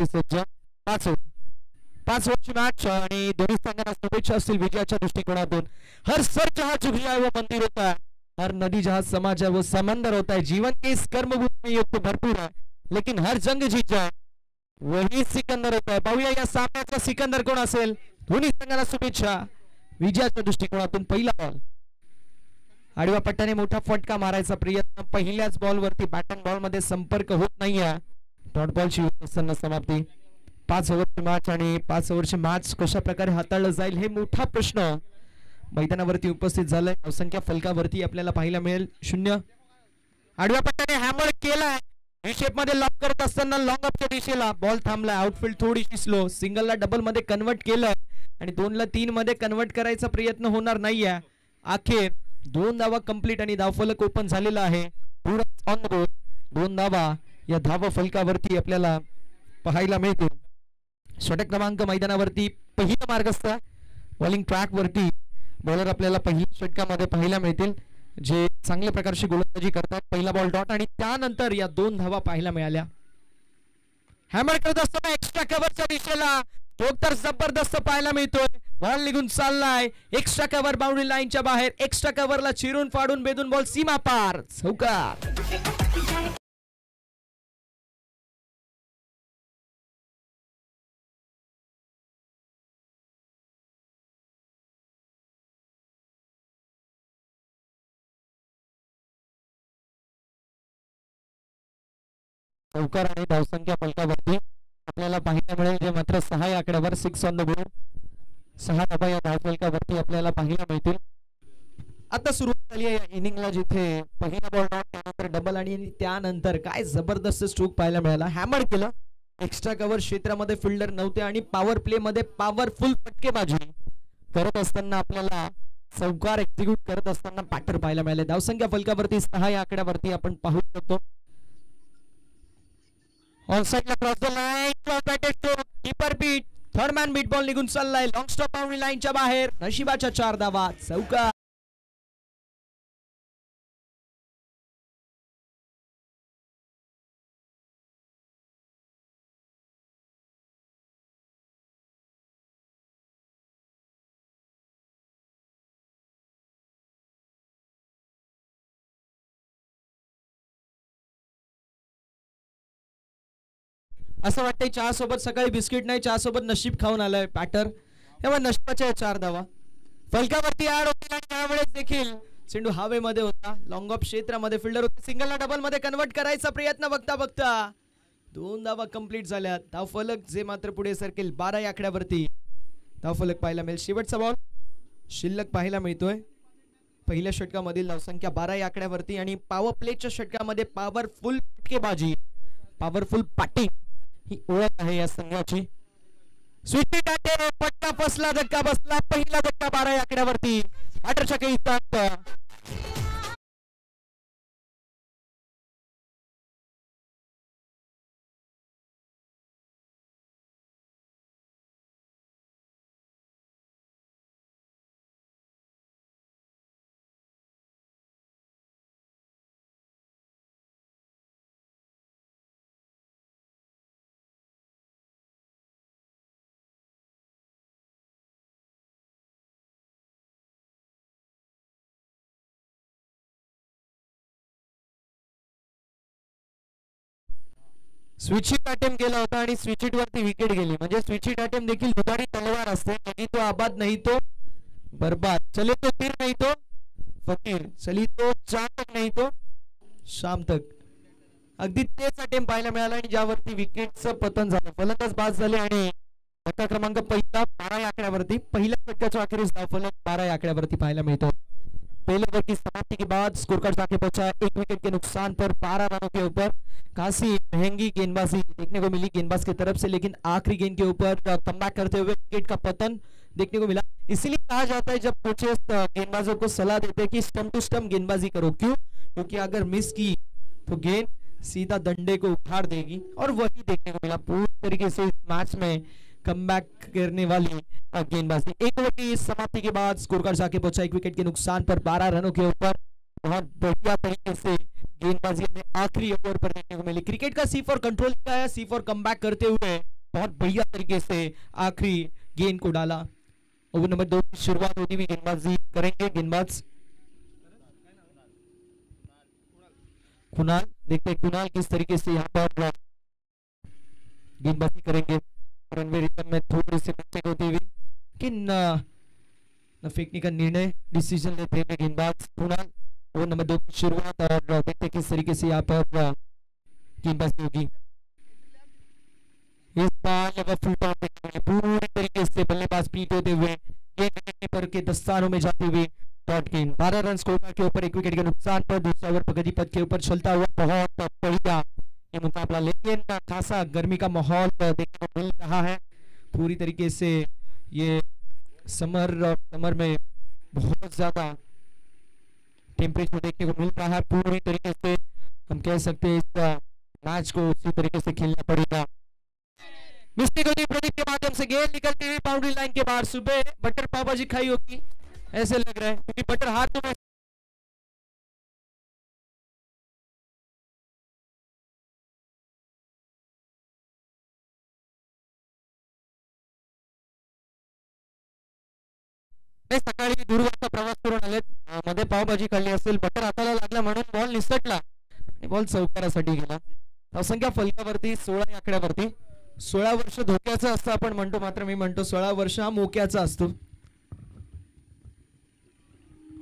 खेळण्यासाठी सज्ज. 5 ओव्हरची मॅच आणि दोन्ही संघांना शुभेच्छा असतील विजयाच्या दृष्टिकोनातून. हर सर जहां झुक जाए वो मंदिर होता है, हर नदी जहां समा जाए वो समंदर होता है. जीवन के इस कर्मभूमि में युद्ध भरपूर है, लेकिन हर जंग जीत जाए वही सिकंदर होता है. पाहूया या सामन्याचा सिकंदर कोण असेल. दोन्ही संघांना शुभेच्छा विजयाच्या दृष्टिकोनातून. पहिला बॉल आडव्या पट्ट्याने मोठा फटका मारायचा प्रयत्न. पहिल्याच बॉलवरती बॅट अँड बॉल मध्ये संपर्क होत नाहीये. डॉट बॉलची असताना समाप्ती. 5 ओव्हरची मॅच आणि 5 ओव्हरची मॅच कशा प्रकारे हाताळलं जाईल हे मोठा प्रश्न मैदानावरती उपस्थित झालाय. धावसंख्या फलकावरती आपल्याला पाहायला मिळेल 0. आडव्या पट्ट्याने हॅमर केलाय. शेप मध्ये लॉक करत असताना लॉंग अपच्या दिशेला बॉल थांबलाय. आउटफील्ड थोडीशी स्लो. सिंगलला डबल मध्ये कन्वर्ट केलंय आणि 2ला 3 मध्ये कन्वर्ट करायचा प्रयत्न होणार नाहीये. अखेर 2 धावा कंप्लीट आणि धावफलक ओपन झालेला आहे. ऑन द बोर्ड 2 धावा या धाव फलकावरती आपल्याला पाहायला मिळतील. षटक क्रमांक मैदानावरती पहिला मार्गस्थ. बॉलिंग ट्रॅक वरती बॉलर आपल्याला पहिल्या षटकामध्ये पाहायला मिळतील जे चांगल्या प्रकारची गोलंदाजी करतात. पहिला बॉल डॉट आणि त्यानंतर या 2 धावा पाहायला मिळाल्या. हॅमर करत असताना एक्स्ट्रा कव्हरच्या दिशेला तो तर जबरदस्त पाहायला मिळतोय. बॉल निघून चाललाय. एक्स्ट्रा कव्हर बाउंड्री लाईनच्या बाहेर. एक्स्ट्रा कव्हरला चिरून फाडून बेदून बॉल सीमा पार. चौकार. चौकार आणि धावसंख्या फलकावरती आपल्याला पाहायला मिळेल जे मात्र 6 या आकड्यावर 6 ऑन द बोर्ड. 6 धावा या धावफलकावरती आपल्याला पाहायला मिळतील. आता सुरुवात झाली आहे या इनिंगला जिथे पहिला बॉल डॉट त्यानंतर डबल आणि त्यानंतर काय जबरदस्त स्ट्रोक पाहायला मिळाला. हॅमर केलं. एक्स्ट्रा कव्हर क्षेत्रामध्ये फिल्डर नव्हते आणि पॉवर प्ले मध्ये पॉवरफुल फटकेबाजी करत असताना आपल्याला चौकार एक्झिक्यूट करत असताना पॅटर पाहायला मिळाले. धावसंख्या फलकावरती 6 या आकड्यावरती आपण पाहू शकतो. ऑनसाइडला cross the line batted to keeper beat. Third man beat ball निघून चाललाय. लॉंग स्टॉप बाउंड्री लाईनच्या बाहेर. नशिबाच्या 4 धावा. चौकार. असं वाटतंय चहा सोबत सकाळी बिस्किट नाही, चहा सोबत नशीब खाऊन आलाय पॅटर. तेव्हा नशिबाच्या 4 धावा फलकावरती ऍड होतील आणि त्यावेळेस देखील चेंडू हवेमध्ये होता. लॉंग ऑफ क्षेत्रामध्ये फिल्डर होते. सिंगलला डबल मध्ये कन्वर्ट करायचा प्रयत्न बघता बघता 2 धावा कंप्लीट झाल्या. धावफलक जे मात्र पुढे सरकेल 12 या आकड्यावरती धावफलक पाहायला मिळेल. शेवटचा बॉल शिल्लक पाहायला मिळतोय. पहिल्या षटकामधील धावसंख्या 12 या आकड्यावरती आणि पॉवर प्लेच्या षटकामध्ये पॉवरफुल फटकेबाजी पॉवरफुल बॅटिंग ही ओळख आहे या संघाची. स्वीटी टाटे पट्टा फसला. धक्का बसला. पहिला धक्का 12 या आकड्यावरती. बॅटरच्या काही स्विचिट अटेम्प्ट केला होता आणि स्विचिट वरती विकेट गेली. म्हणजे स्विचिट अटेम्प्ट देखील दुधारी तलवार असते. नहीं तो आबाद नहीं तो बर्बाद. चले तो तीर नहीं तो फकीर. चली तो चांद तक नहीं तो शाम तक. अगदी तेच अटेम्प्ट पाहायला मिळाला आणि ज्यावरती विकेटचं पतन झालं. फलंदाज बाद झाले आणि धक्का क्रमांक पहिला 12 या आकड्यावरती. पहिल्या षटकाच्या अखेरीस धावफलक 12 या आकड्यावरती पाहायला मिळतो. पहले ओवर की समाप्ति के बाद स्कोर कार्ड जाके पहुंचा 1 विकेट के नुकसान पर 12 रनों के ऊपर. काफी महंगी गेंदबाजी देखने को मिली गेंदबाज की तरफ से, लेकिन आखिरी गेंद के ऊपर कमबैक करते हुए विकेट का पतन देखने को मिला. इसीलिए कहा जाता है जब कोचेस गेंदबाजों को सलाह देते हैं कि स्टंप टू स्टंप गेंदबाजी करो. क्यों? क्योंकि अगर मिस की तो गेंद सीधा डंडे को उखाड़ देगी और वही देखने को मिला. पूरी तरीके से इस मैच में कमबैक करने वाली गेंदबाजी. 1 ओवर की समाप्ति के बाद स्कोर कार्ड जाके पहुंचा 1 विकेट के नुकसान पर 12 रनों के ऊपर. बहुत बढ़िया तरीके से गेंदबाजी में आखिरी ओवर पर देखने को मिली. क्रिकेट का सी फॉर कंट्रोल का है, सी फॉर कमबैक करते हुए बहुत बढ़िया तरीके से आखिरी गेंद को डाला। ओवर नंबर 2 की शुरुआत होती हुई गेंदबाजी करेंगे गेंदबाज कुणाल। देखते हैं कुणाल किस तरीके से यहाँ पर गेंदबाजी करेंगे। रनवे रिदम में थोड़ी सी मिस्टेक होती हुई, लेकिन न फेंकने का निर्णय डिसीजन लेते हुए गेंदबाज कुणाल। ओवर नंबर 2 की शुरुआत और देखते हैं किस तरीके से यहाँ पर गेंदबाजी होगी। इस बार फुल टॉस देखने में पूरी तरीके से बल्लेबाज पीट होते हुए गेंद पर के दस्तानों में जाती हुई डॉट गेंद। 12 रन स्कोर के ऊपर 1 विकेट के नुकसान पर दूसरा ओवर प्रगति पथ के ऊपर चलता हुआ बहुत बढ़िया ये मुकाबला, लेकिन खासा गर्मी का माहौल देखने को मिल रहा है। पूरी तरीके से ये समर में बहुत ज्यादा टेम्परेचर देखने को मिल रहा है। पूरी तरीके से हम कह सकते हैं इस मैच को उसी तरीके से खेलना पड़ेगा। मिस्टेक होती प्रदीप के माध्यम से गेंद निकलती हुई बाउंड्री लाइन के बाहर। सुबह बटर पाव भाजी खाई होगी ऐसे लग रहा है, क्योंकि बटर हाथों में सकाळी दूरवरचा प्रवास करून आले, मध्ये पावभाजी खाल्ली असेल, बटर हाताला लागला म्हणून बॉल निसटला आणि बॉल चौकारासाठी गेला। असंख्य फलकावरती 16 आकड्यावरती 16 वर्ष धोक्याचा असतं आपण म्हणतो, मात्र मी म्हणतो 16 वर्ष हा मोक्याचा असतो।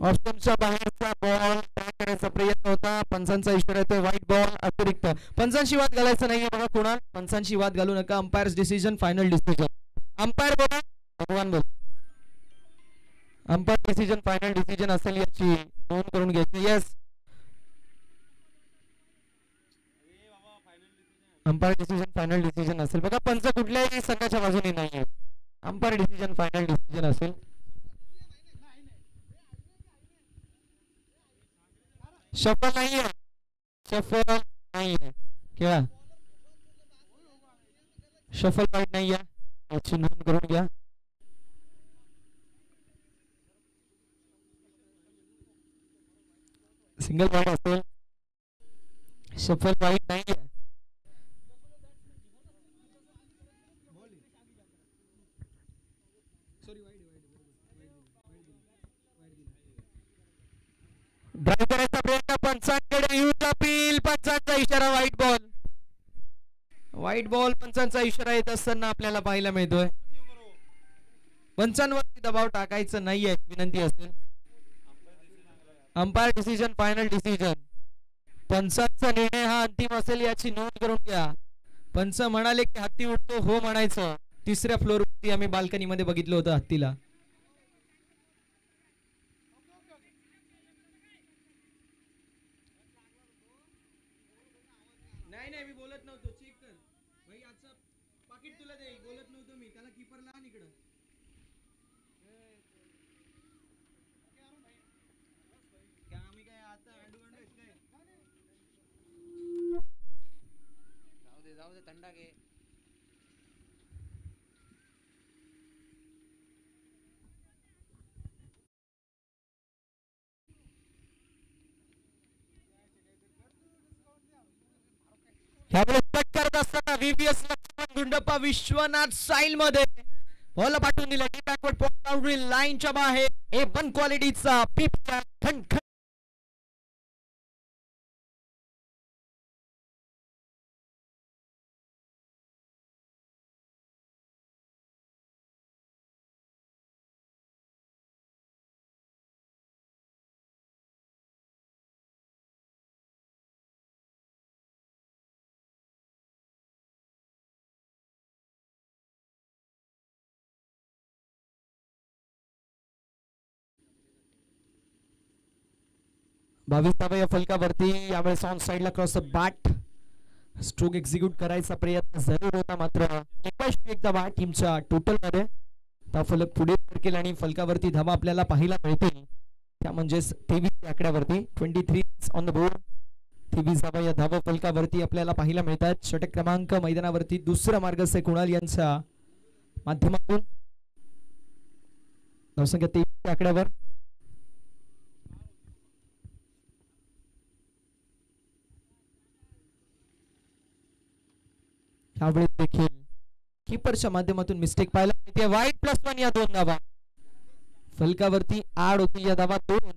ऑप्शनच्या बाहेरचा बॉल करण्याचा प्रयत्न होता, पंचांचा इशारा येतोय वाईट बॉल अतिरिक्त। पंचांशी वाद घालायचा नाहीये बघा कुणाल, पंचांशी वाद घालू नका, umpires decision final decision. Umpire बोला, भगवान बोल, अंपायर डिसिजन फायनल डिसिजन असेल याची नोंद करून घ्यायची। Yes, umpire decision final decision असेल बघा, पंच कुठल्याही संघाच्या बाजूने नाहीये, अंपायर डिसिजन फायनल डिसिजन असेल। शफल नहीं है, शफल नहीं है क्या, शफल वाइट नहीं है, अच्छी नोंद करून घ्या। सिंगल वाइड असेल, शफल वाइट नहीं है। ड्राइव करायचा प्रयत्न पंचांकडे, यूज अपील, पंचांचा इशारा व्हाईट बॉल, व्हाईट बॉल पंचांचा इशारा येत असताना आपल्याला पाहायला मिळतोय। पंचांवरती दबाव टाकायचा नाहीये विनंती असेल। अंपायर डिसिजन फायनल डिसिजन, पंचांचा निर्णय हा अंतिम असेल याची नोंद करून घ्या। पंच म्हणाले की हत्ती उठतो, हो म्हणायचं। तिसऱ्या फ्लोअरवरती आम्ही बाल्कनी मध्ये बघितलं होतं हत्तीला। नाही मी बोलत नव्हतो, चेक कर भाई, आजचं पाकिट तुला देईल, बोलत नव्हतो मी, त्याला कीपरला आण इकडं। क्या आम्ही काय आता अंडू काय जाऊ दे थंडा घे। करत असताना व्हीव्हीएस लक्ष्मण गुंडप्पा विश्वनाथ साईल मध्ये बॉल पाठवून दिला डीप बॅकवर्ड बाउंड्री लाईनच्या बाहेर। ए वन क्वालिटीचा पीप खणखण बावीसाव्या या फलकावरती यावेळेस ऑन साइडला क्रॉस बॅट स्ट्रोक एक्झिक्यूट करायचा प्रयत्न जरूर होता, मात्र एकदा बॅट टीमच्या टोटल मध्ये हा फलक पुढे सरकेल आणि फलकावरती धावा आपल्याला पाहायला मिळतील, त्या म्हणजेच 23 आकड्यावरती 23 ऑन द बोर्ड। 23 धावा या धावा फलकावरती आपल्याला पाहायला मिळतात। षटक क्रमांक मैदानावरती दुसरा मार्ग से कुणाल यांच्या माध्यमातून धावसंख्या 23 आकड्यावर। यावेळी देखील कीपरच्या माध्यमातून मिस्टेक पाहायला मिळते. वाईड +1 या 2 धावा. फलकावरती आड होती या धावा 2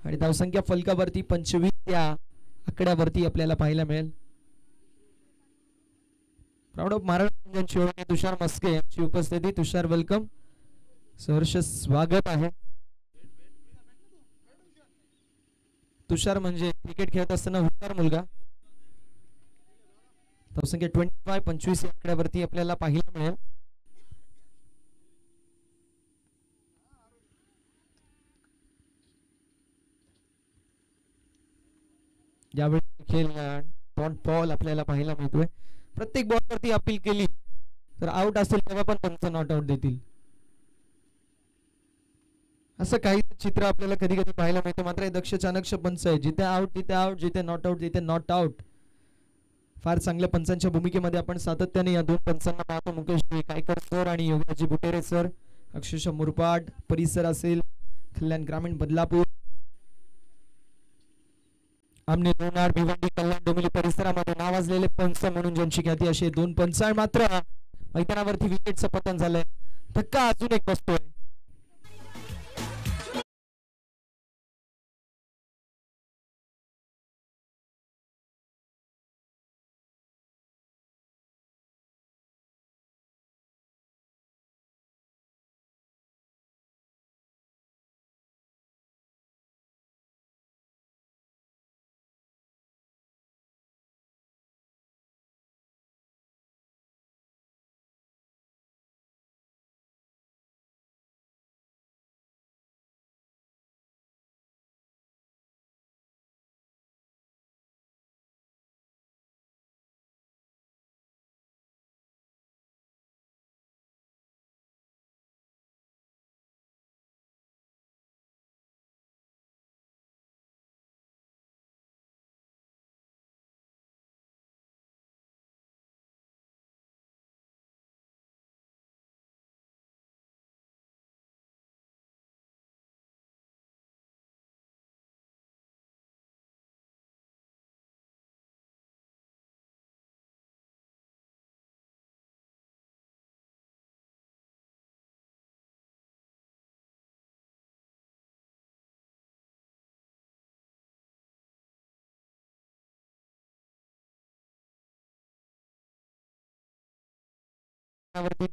आणि धावसंख्या फलकावरती 25 या आकड्यावरती आपल्याला पाहायला मिळेल. प्राऊड ऑफ महाराष्ट्र तुषार मस्के यांची उपस्थिती. तुषार वेलकम, सहर्ष स्वागत आहे. तुषार म्हणजे क्रिकेट खेळत असताना हुशार मुलगा. धावसंख्या 25 या आकड्यावरती आपल्याला पाहायला मिळेल. यावेळी खेळ डॉट बॉल आपल्याला पाहायला मिळतोय. प्रत्येक बॉल वरती अपील केली तर आउट असेल तेव्हा पण पंच नॉट आउट देतील, असं काही चित्र आपल्याला कधी कधी पाहायला मिळतं. मात्र दक्ष चाणक्य पंच आहे. जिथे आउट तिथे आउट, जिथे नॉट आउट तिथे नॉट आउट. फार चांगल्या पंचांच्या भूमिकेमध्ये आपण सातत्याने या 2 पंचांना पाहतो. मुकेश कायकर सर आणि योगराजी बुटेरे सर. अक्षरशः मुरबाड परिसर असेल, कल्याण ग्रामीण बदलापूर, आमने दोनार भिवंडी कल्याण डोंबिवली परिसरामध्ये नावाजलेले पंच म्हणून ज्यांची ख्याती असे 2 पंच. मात्र मैदानावरती विकेटचं पतन झालंय. धक्का अजून एक बसतोय.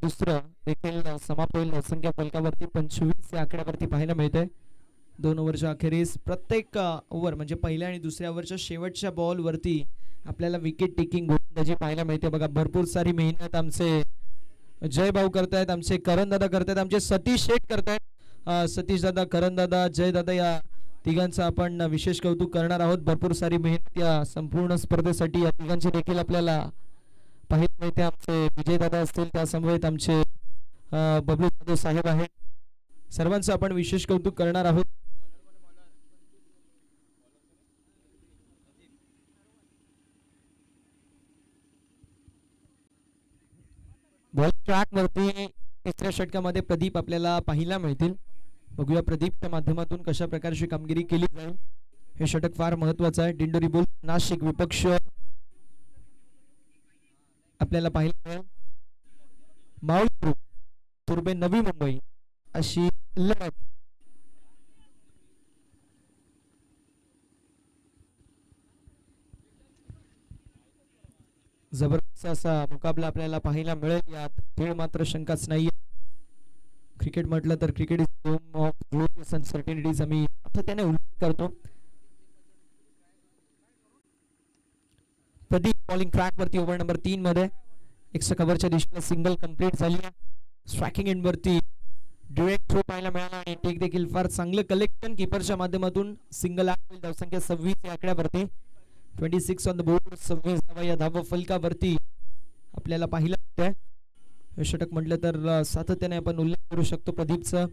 दुसरं देखील समाप्त होईल. संख्या फलकावरती 25 या आकड्यावरती पाहायला मिळते. 2 ओव्हरच्या अखेरीस प्रत्येक ओव्हर म्हणजे पहिल्या आणि दुसऱ्या ओव्हरच्या शेवटच्या बॉल वरती आपल्याला विकेट टेकिंग गोलंदाजी पाहायला मिळते. बघा भरपूर सारी मेहनत आमचे जय भाऊ करतायत, आमचे करण दादा करतायत, आमचे सतीश शेठ करतायत. सतीश दादा, करण दादा, जय दादा या तिघांचं आपण विशेष कौतुक करणार आहोत. भरपूर सारी मेहनत या संपूर्ण स्पर्धेसाठी या तिघांची देखील आपल्याला पाहिजे मिळते. आमचे विजय दादा असतील, त्या समवेत आमचे बबलू जाधव साहेब आहेत. सर्वांचं आपण विशेष कौतुक करणार आहोत. बॉल ट्रॅक वरती तिसऱ्या षटकामध्ये प्रदीप आपल्याला पाहायला मिळतील. बघूया प्रदीपच्या माध्यमातून कशा प्रकारची कामगिरी केली जाईल. हे षटक फार महत्वाचं आहे. दिंडोरी बुल्स नाशिक विपक्ष आपल्याला पाहायला मिळेल. माऊल ग्रुप तुर्बे नवी मुंबई अशी लढत. जबरदस्त असा मुकाबला आपल्याला पाहायला मिळेल. यात खेळ मात्र शंकाच नाही. क्रिकेट म्हटलं तर cricket is home of glorious uncertainties आम्ही त्याने उल्लेख करतो. प्रदीप बॉलिंग ट्रॅक वरती ओव्हर नंबर 3 मध्ये एक्स्ट्रा कव्हरच्या दिशेने सिंगल कंप्लीट झाली. स्ट्रायकिंग एंड वरती डायरेक्ट थ्रो पाहायला मिळाला आणि टेक देखील फार चांगलं कलेक्शन कीपरच्या माध्यमातून सिंगल आउट. धावसंख्या 26 या आकड्यावरती 26 ऑन द बोर्ड. 26 धावा या धावा फलकावरती आपल्याला पाहिलं मिळतंय. हे षटक म्हटलं तर सातत्याने आपण उल्लेख करू शकतो प्रदीपचा.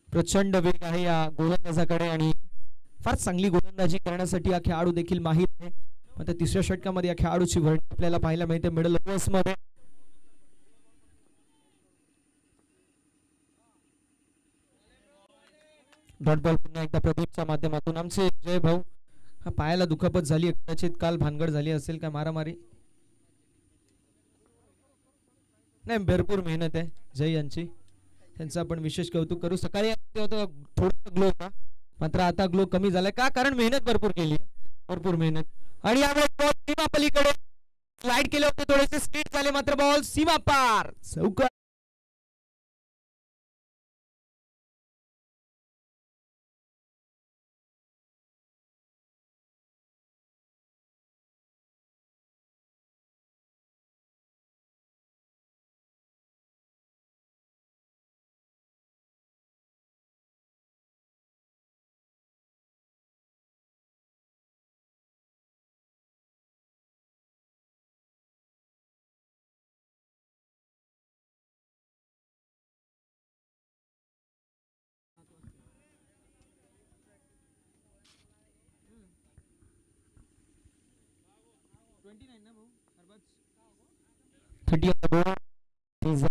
प्रचंड वेग आहे या गोलंदाजाकडे आणि फार चांगली गोलंदाजी करण्यासाठी हा खेळाडू देखील माहित आहे. मात्र तिसऱ्या षटकामध्ये या खेळाडूची भर आपल्याला पाहायला मिळते मिडल ओव्हर्स मध्ये. डॉट बॉल पुन्हा एकदा प्रदीपच्या माध्यमातून. आमचे जय भाऊ, हा पायाला दुखापत झाली, कदाचित काल भानगड झाली असेल का मारामारी. नाही, भरपूर मेहनत आहे जय यांची. त्यांचं आपण विशेष कौतुक करू. सकाळी होतं थोडा ग्लो होता, मात्र आता ग्लो कमी झालाय का, कारण मेहनत भरपूर केली आहे. भरपूर मेहनत. आणि यामुळे बॉल सीमा पलीकडे स्लाइड केले होते, थोडेसे स्पीड झाले, मात्र बॉल सीमा पार चौका.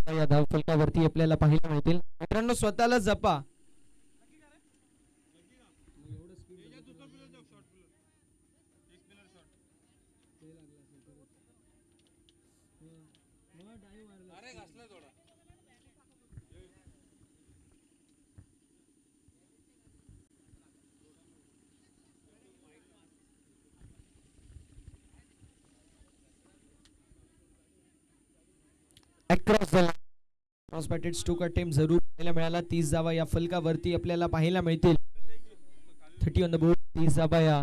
या धावफलकावरती आपल्याला पाहायला मिळतील. मित्रांनो, स्वतःला जपा. Across the cross batted stroke attempt जरूर पाहायला मिळाला. 30 धावा या फलकावरती आपल्याला पाहायला मिळतील. 30 ऑन द बोर्ड. 30 धावा या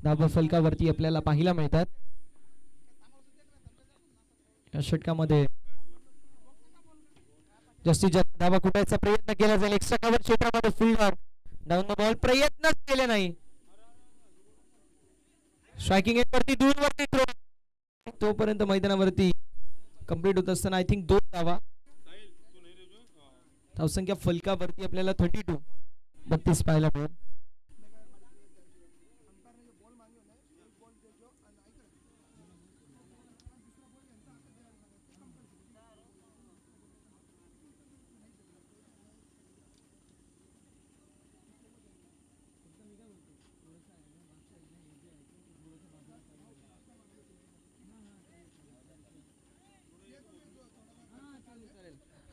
धावा फलकावरती आपल्याला पाहायला मिळतात. या षटकामध्ये जास्तीत जास्त धावा कुटायचा प्रयत्न केला जाईल. एक्स्ट्रा कव्हर क्षेत्रामध्ये फील्डर डाऊन द बॉल प्रयत्नच केले नाही. स्ट्रायकिंग एंड वरती दूरवरती थ्रो, तोपर्यंत मैदानावरती कंप्लीट होत असताना आय थिंक 2 धावा. धावसंख्या फलकावरती आपल्याला 32 पाहायला मिळेल.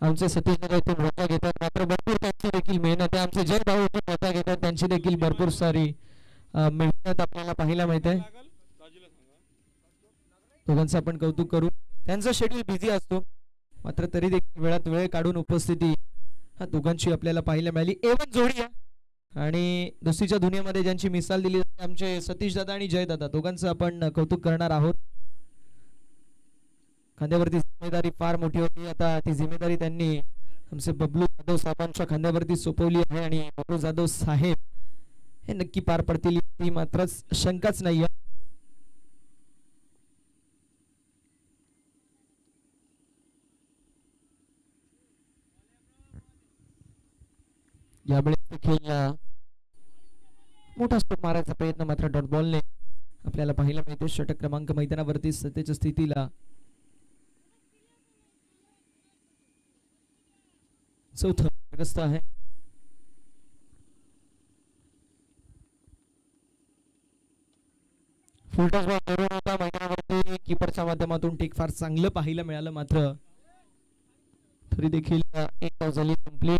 आमचे सतीश दादा इथून मजा घेतात, मात्र भरपूर त्यांची देखील मेहनत आहे. आमचे जय भाऊ इथून मजा घेतात, त्यांची देखील भरपूर सारी मेहनत आपल्याला पाहायला मिळते. दोघांचं आपण कौतुक करू. त्यांचा शेड्यूल बिझी असतो, मात्र तरी देखील वेळात वेळ काढून उपस्थिती दोघांची आपल्याला पाहायला मिळाली. एवन जोडी आहे आणि दुसरीच्या दुनियेमध्ये ज्यांची मिसाल दिली आमचे सतीश दादा आणि जय दादा, दोघांचं आपण कौतुक करणार आहोत. खांद्यावरती जिम्मेदारी फार मोठी होती. आता ती जिम्मेदारी त्यांनी आमचे बबलू जाधव साहेबांच्या खांद्यावरती सोपवली आहे आणि बबलू जाधव साहेब हे नक्की पार पडतील ती मात्र शंकाच नाही. यावेळेस देखील मोठा स्ट्रोक मारायचा प्रयत्न मात्र डॉट बॉलने आपल्याला पाहायला मिळते. षटक क्रमांक मैदानावरती सध्याच्या स्थितीला 4था मार्गस्थ आहे. फुलटॉस बॉल करून होता मैदानावरती कीपरच्या माध्यमातून टेक फार चांगलं पाहायला मिळालं, मात्र तरी देखील एक धाव झाली कंप्लीट.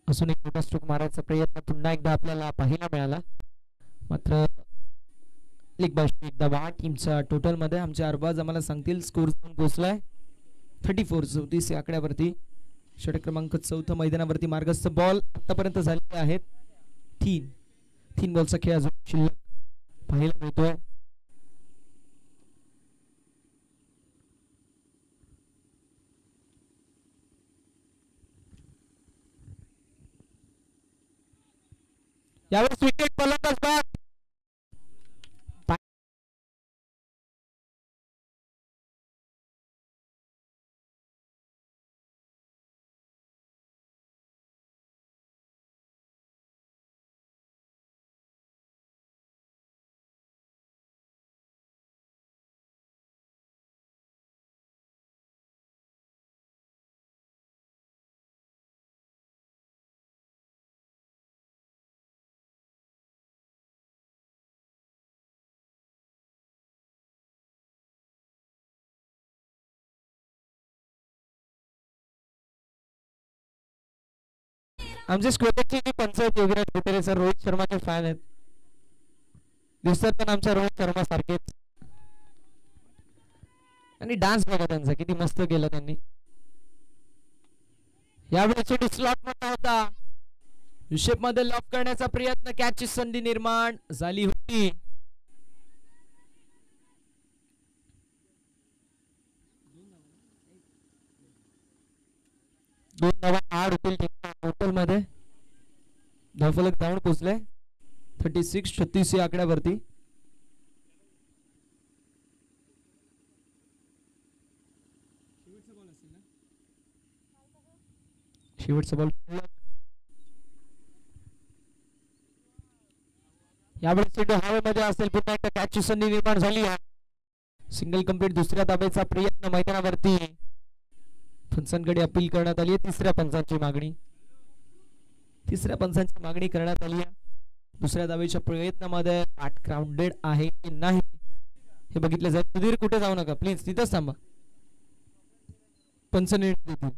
असून एक मोठा स्ट्रोक मारायचा प्रयत्न पुन्हा एकदा आपल्याला पाहायला मिळाला, मात्र एक धावा टीमच्या टोटल मध्ये आमच्या अरबाज आम्हाला सांगतील स्कोर पोहोचलाय 34 या आकड्यावरती. षटक क्रमांक 4 मैदानावरती मार्गस्थ. बॉल आतापर्यंत झालेले आहेत 3 बॉलचा खेळ अजून शिल्लक पाहायला मिळतोय. यावेळेस विकेट फलंदाज आमचे स्क्वेअरची जी पंचायत योगीराज कुटेरे सर रोहित शर्माचे फॅन आहेत. दिसतात पण आमच्या रोहित शर्मा सारखेच. आणि डान्स बघा त्यांचा किती मस्त केला त्यांनी. यावेळेस स्लॉट मध्ये होता. हिशेब मध्ये लॉक करण्याचा प्रयत्न, कॅचची संधी निर्माण झाली होती. दोन धावा आड होतील टोटल मध्ये. धावफलक धावून पोहोचले 36-36 या आकड्यावरती. शेवटचा बॉल. यावेळेस चेंडू हवेमध्ये असेल. पुन्हा एकदा कॅचची संधी निर्माण झाली आहे. Single complete. दुसऱ्या धावेचा प्रयत्न मैदानावरती. पंचांकडे अपील करण्यात आली आहे. तिसऱ्या पंचांची मागणी करण्यात आली आहे. दुसऱ्या धावेच्या प्रयत्नामध्ये आठ ग्राउंडेड आहे की नाही हे बघितलं जाईल. सुधीर कुठे जाऊ नका प्लीज, तिथंच थांबा. पंच निर्णय देतील.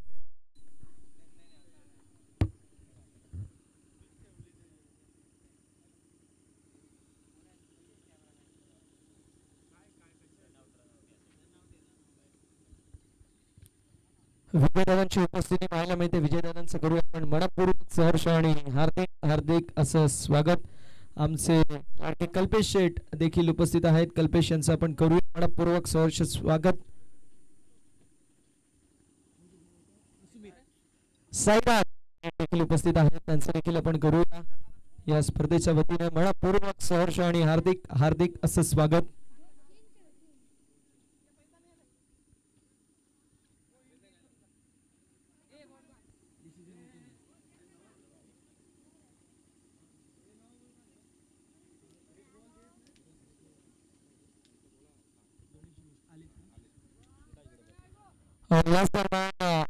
विजयदादांची उपस्थिती पाहायला मिळते. विजयदादांचं करूया आपण मनपूर्वक सहर्ष आणि हार्दिक हार्दिक असं स्वागत. आमचे लाडके कल्पेश शेठ देखील उपस्थित आहेत. कल्पेश यांचं आपण करूया मनपूर्वक सहर्ष स्वागत. साईनाथ देखील उपस्थित आहेत, त्यांचं देखील आपण करूया या स्पर्धेच्या वतीने मनपूर्वक सहर्ष आणि हार्दिक हार्दिक असं स्वागत.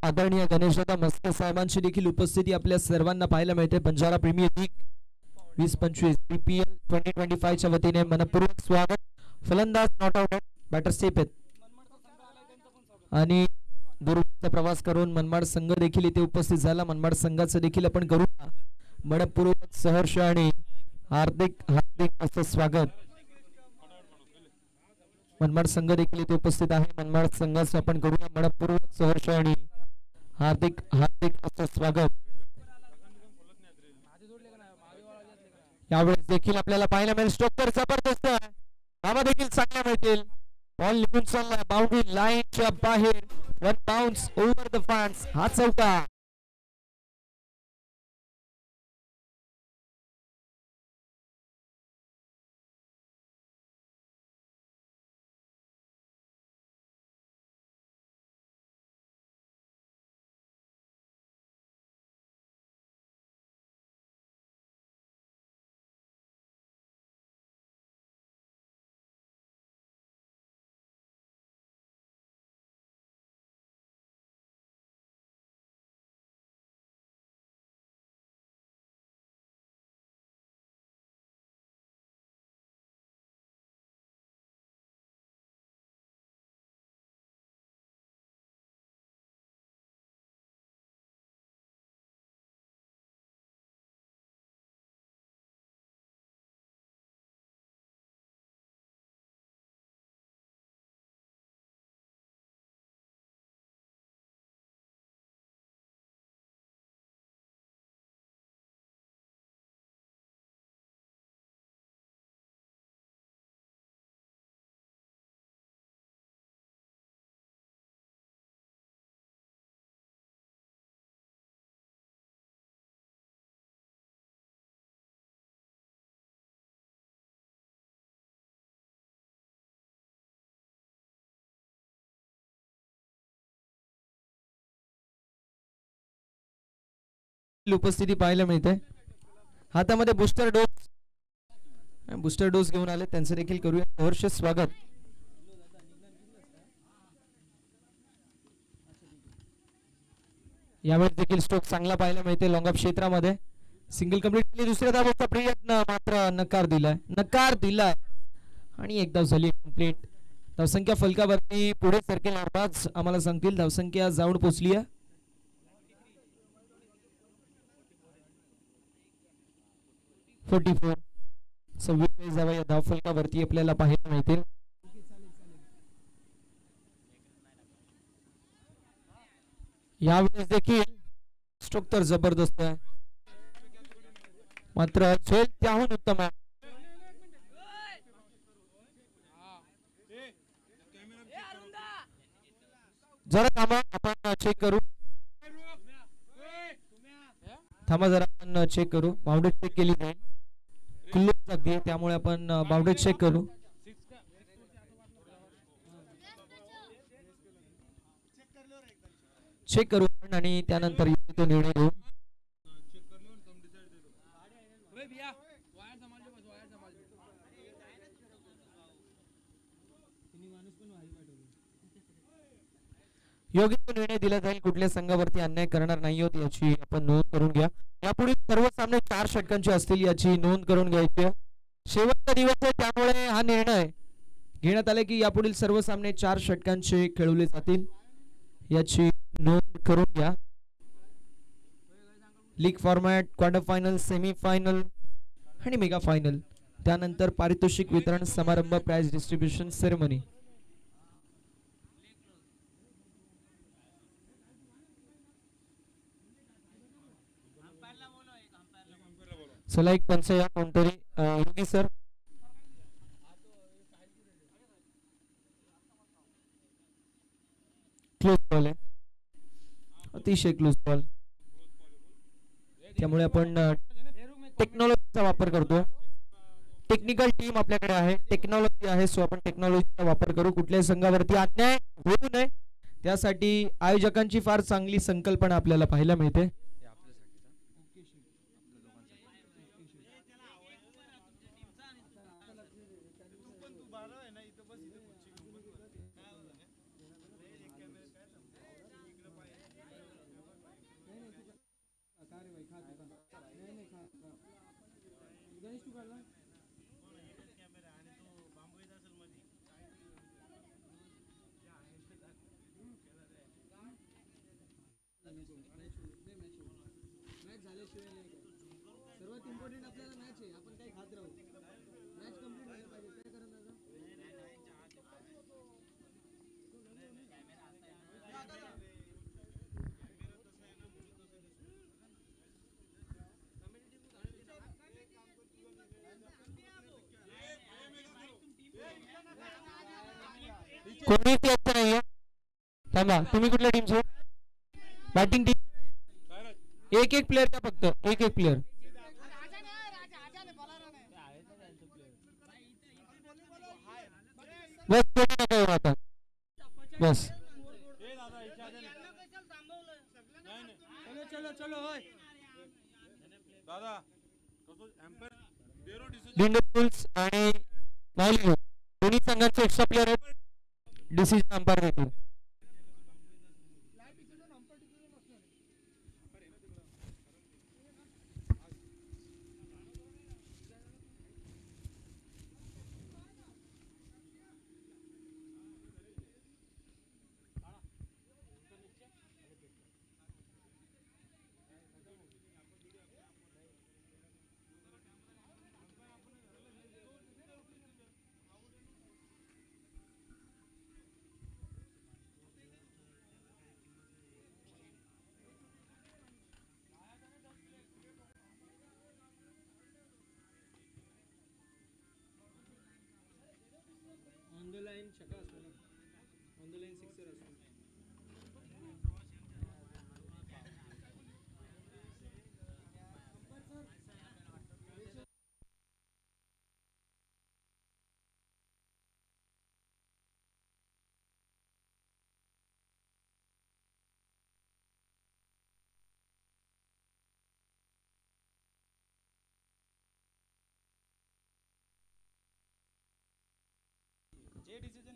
आदरणीय गणेशदादा मस्के साहेबांची देखील उपस्थिती आपल्या सर्वांना पाहायला मिळते. बंजारा प्रीमियर लीग 20-25 BPL 2025 च्या वतीने मनपूर्वक स्वागत. फलंदाज नॉट आउट, बॅटर सेफ आहेत आणि दूरचा प्रवास करून मनमाड संघ देखील इथे उपस्थित झाला. मनमाड संघाचं देखील आपण करू मनपूर्वक सहर्ष आणि हार्दिक हार्दिक असं स्वागत. मनमाड संघ देखील इथे उपस्थित आहे. मनमाड संघाचं आपण करूया मनपूर्वक सहर्ष आणि हार्दिक हार्दिक असं स्वागत. यावेळेस देखील आपल्याला पाहायला मिळेल स्टोकर जबरदस्त धावा देखील चांगल्या मिळतील. बॉल निघून चालला बाउंड्री लाईनच्या बाहेर. 1 बाउन्स ओव्हर द फॅन्स. हा चौका. उपस्थिती पाहायला मिळते. हातामध्ये बूस्टर डोस घेऊन आले, त्यांचं देखील करूया सहर्ष स्वागत. यावेळेस देखील स्ट्रोक चांगला पाहायला मिळते. लॉंग ऑफ क्षेत्रामध्ये सिंगल कंप्लीट केली. दुसऱ्या धावाचा प्रयत्न मात्र नकार दिलाय आणि एक धाव झाली कंप्लीट. धावसंख्या फलकावरती पुढे सरकेल आवाज आम्हाला सांगतील. धावसंख्या जाऊन पोहोचली आहे 44. 26 धावा या धावफलकावरती आपल्याला पाहायला मिळतील. यावेळेस देखील स्ट्रोक तर जबरदस्त आहे, मात्र झेल त्याहून उत्तम आहे. जरा थांबा, आपण चेक करू. थांबा जरा, आपण चेक करू. बाउंड्री चेक केली जाईल, क्लोज अगदी, त्यामुळे आपण बाउंड्री चेक करू. चेक करू आणि त्यानंतर तो निर्णय घेऊ. योग्य तो निर्णय दिला जाईल. कुठल्या संघावरती अन्याय करणार नाही होत याची आपण नोंद करून घ्या. यापुढे सर्व सामने 4 षटकांचे असतील याची नोंद करून घ्यायची. शेवटचा दिवस आहे त्यामुळे हा निर्णय घेण्यात आला की यापुढील सर्व सामने 4 षटकांचे खेळवले जातील याची नोंद करून घ्या. League format, quarter final, semi final आणि मेगा फायनल, त्यानंतर पारितोषिक वितरण समारंभ, प्राइज डिस्ट्रीब्युशन सेरेमनी. चला एक पंच या कोणतरी. योगी सर, क्लोज बॉल आहे, अतिशय क्लोज बॉल, त्यामुळे आपण टेक्नॉलॉजीचा वापर करतो. टेक्निकल टीम आपल्याकडे आहे, टेक्नॉलॉजी आहे, सो आपण टेक्नॉलॉजीचा वापर करू. कुठल्याही संघावरती अन्याय होऊ नये त्यासाठी आयोजकांची फार चांगली संकल्पना आपल्याला पाहायला मिळते. कोणीच येत नाहीये. थांबा, तुम्ही कुठल्या टीमचे? Batting team. एक एक प्लेअर द्या फक्त, एक एक प्लेअर. बस नका येऊ आता, बस. लिंडफुल्स आणि मायलिनो दोन्ही संघांचे एक्स्ट्रा प्लेअर आहेत, डिसिजन अंपायर देतील.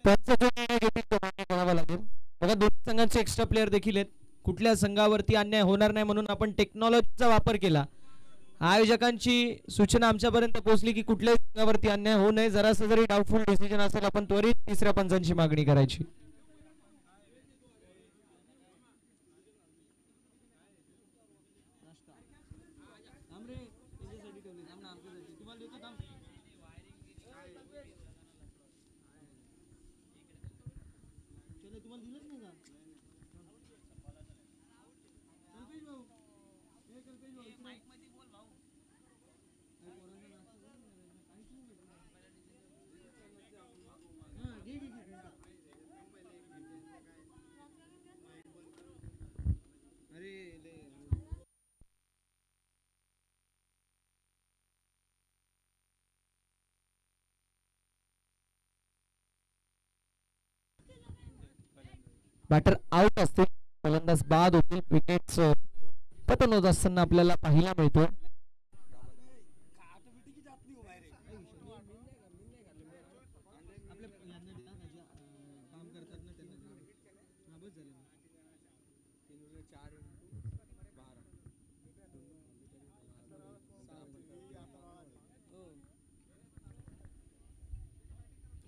त्यांचा जो निर्णय घेतील तो मान्य करावा लागेल. बघा, दोन्ही संघांचे एक्स्ट्रा प्लेअर देखील आहेत. कुठल्या संघावरती अन्याय होणार नाही म्हणून आपण टेक्नॉलॉजीचा वापर केला. आयोजकांची सूचना आमच्यापर्यंत पोहोचली की कुठल्याही संघावरती अन्याय होऊ नये. जरासं जरी डाऊटफुल डिसिजन असेल आपण त्वरित तिसऱ्या पंचांची मागणी करायची. बॅटर आउट असतील, फलंदाज बाद होतील. विकेट पतन होत असताना आपल्याला पाहायला मिळतोय.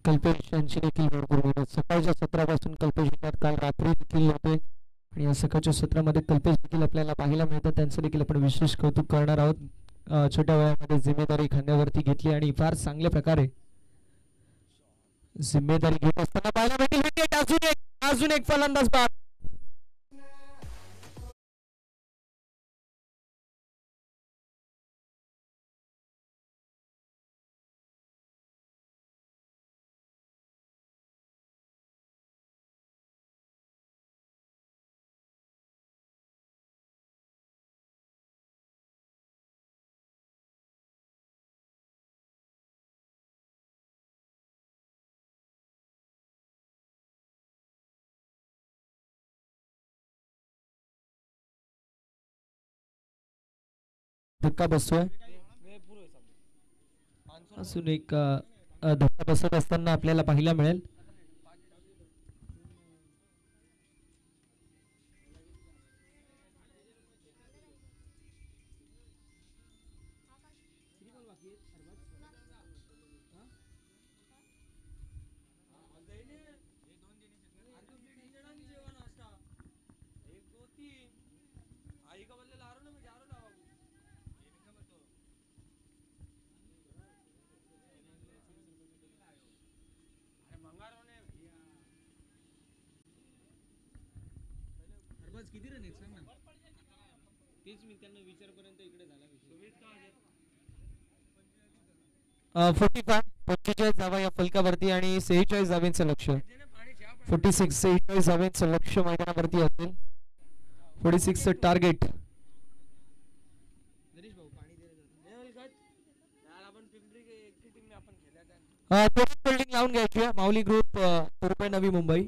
कल्पेश यांची देखील भरपूर मेहनत. सकाळच्या सत्रापासून कल्पेश येतात, काल रात्री देखील होते आणि या सकाळच्या सत्रामध्ये कल्पेश देखील आपल्याला पाहायला मिळतात. त्यांचं देखील आपण विशेष कौतुक करणार आहोत. छोट्या वयामध्ये जिम्मेदारी खांद्यावरती घेतली आणि फार चांगल्या प्रकारे जिम्मेदारी घेत असताना पाहायला मिळतील. विकेट अजून एक फलंदाज बाद. धक्का बसतोय. अजून एक धक्का बसत असताना आपल्याला पाहायला मिळेल. किती रन आहेत सांग ना. तेच मी त्यांना विचारपर्यंत इकडे झाला विषय. 45 धावा या फलकावरती आणि 46 धावांचं लक्ष. 46 धावांचं लक्ष मैदानावरती असेल. 46 टार्गेट. बिल्डिंग लावून घ्यायची माऊली ग्रुप नवी मुंबई.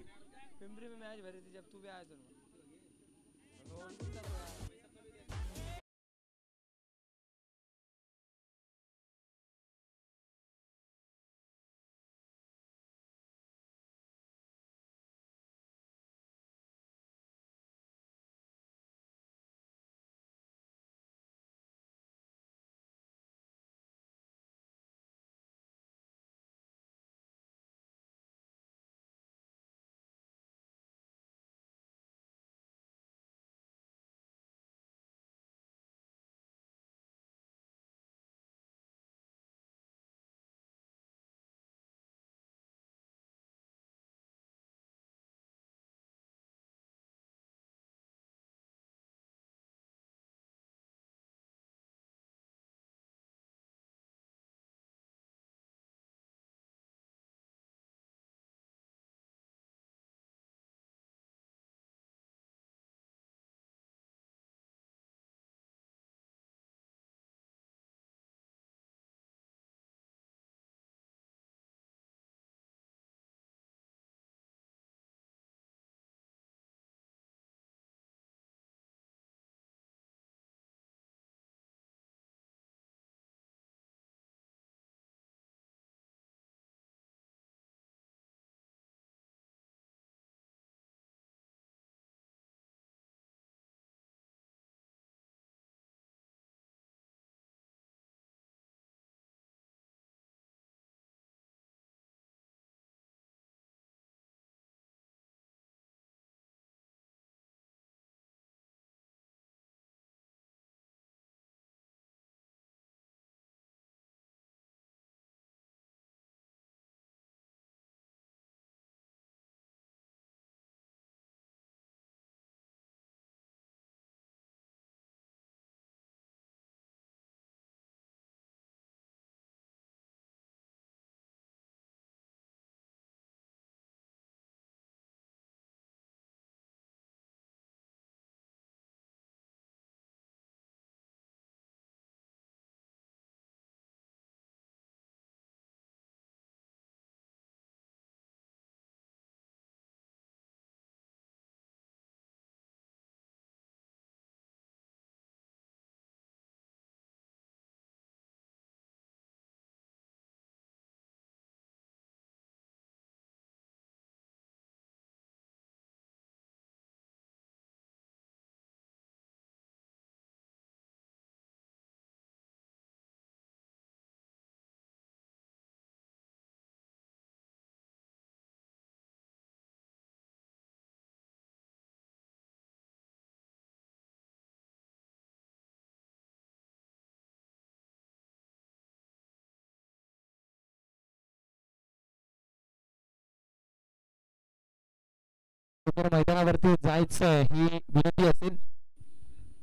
लवकर मैदानावरती जायचं ही विनंती असेल.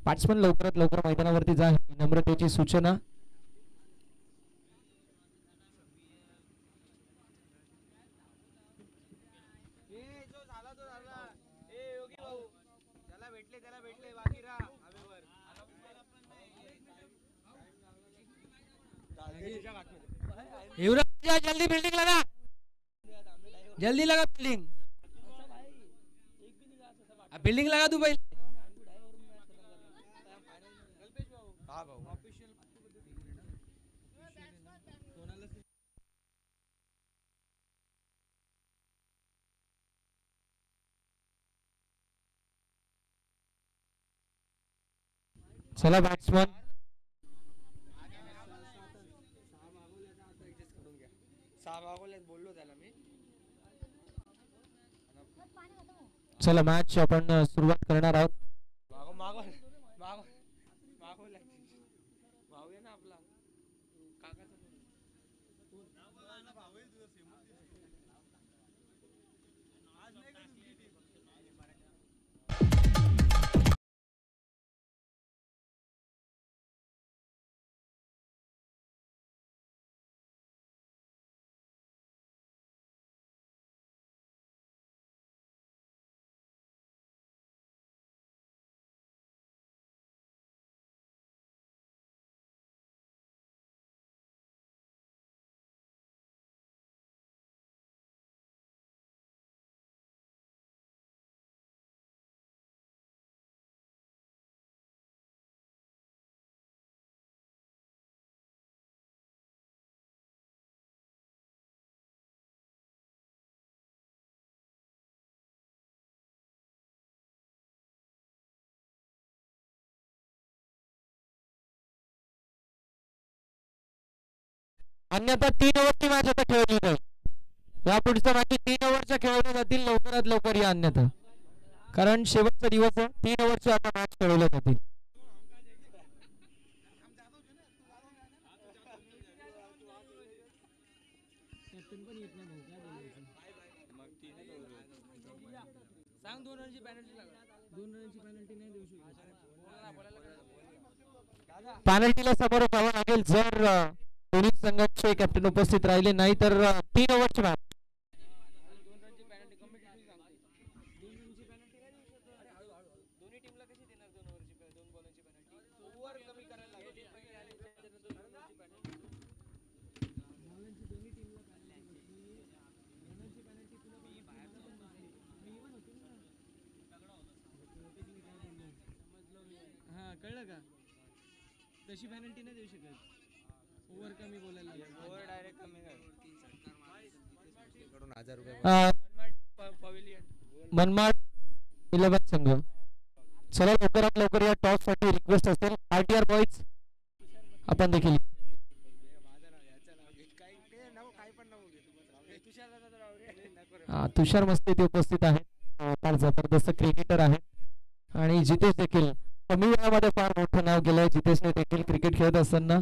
बॅट्समन लवकरात लवकर मैदानावरती जा ही नम्रतेची सूचना. युवराज जल्दी बिल्डिंग लगा, जल्दी लगा बिल्डिंग, बिल्डिंग लगा तू पहले. चला बॅट्समन चला मॅच आपण सुरुवात करणार आहोत. अन्यथा 3 ओव्हरची मॅच आता खेळली जाईल. या पुढच्या मॅच 3 ओव्हरच्या खेळवल्या जातील लवकरात लवकर या, अन्यथा कारण शेवटचा दिवस आहे. 3 ओव्हरची आता मॅच खेळवल्या जातील. पॅनल्टीला समोर पाहावं लागेल जर दोन्ही संघाचे कॅप्टन उपस्थित राहिले नाही तर 3 ओव्हरची मॅच. कळलं का? तशी पेनल्टी नाही देऊ शकत. ओव्हर कमी बोलायला लागेल. ओव्हर डायरेक्ट कमी मनमाड 11 संघ. चला लवकरात लवकर या टॉस साठी रिक्वेस्ट असेल. आरटीआर बॉईज आपण देखील तुषार मस्ते ते उपस्थित आहेत. फार जबरदस्त क्रिकेटर आहेत आणि जितेश देखील कमी वेळामध्ये फार मोठं नाव गेलंय. जितेशने देखील क्रिकेट खेळत असताना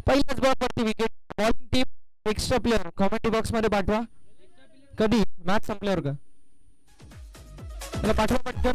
पहिल्याच बॉल वरती wicket. Bowling team extra player commentary box मध्ये पाठवा. कधी मॅच संपल्यावर का त्याला पाठवा पटकन.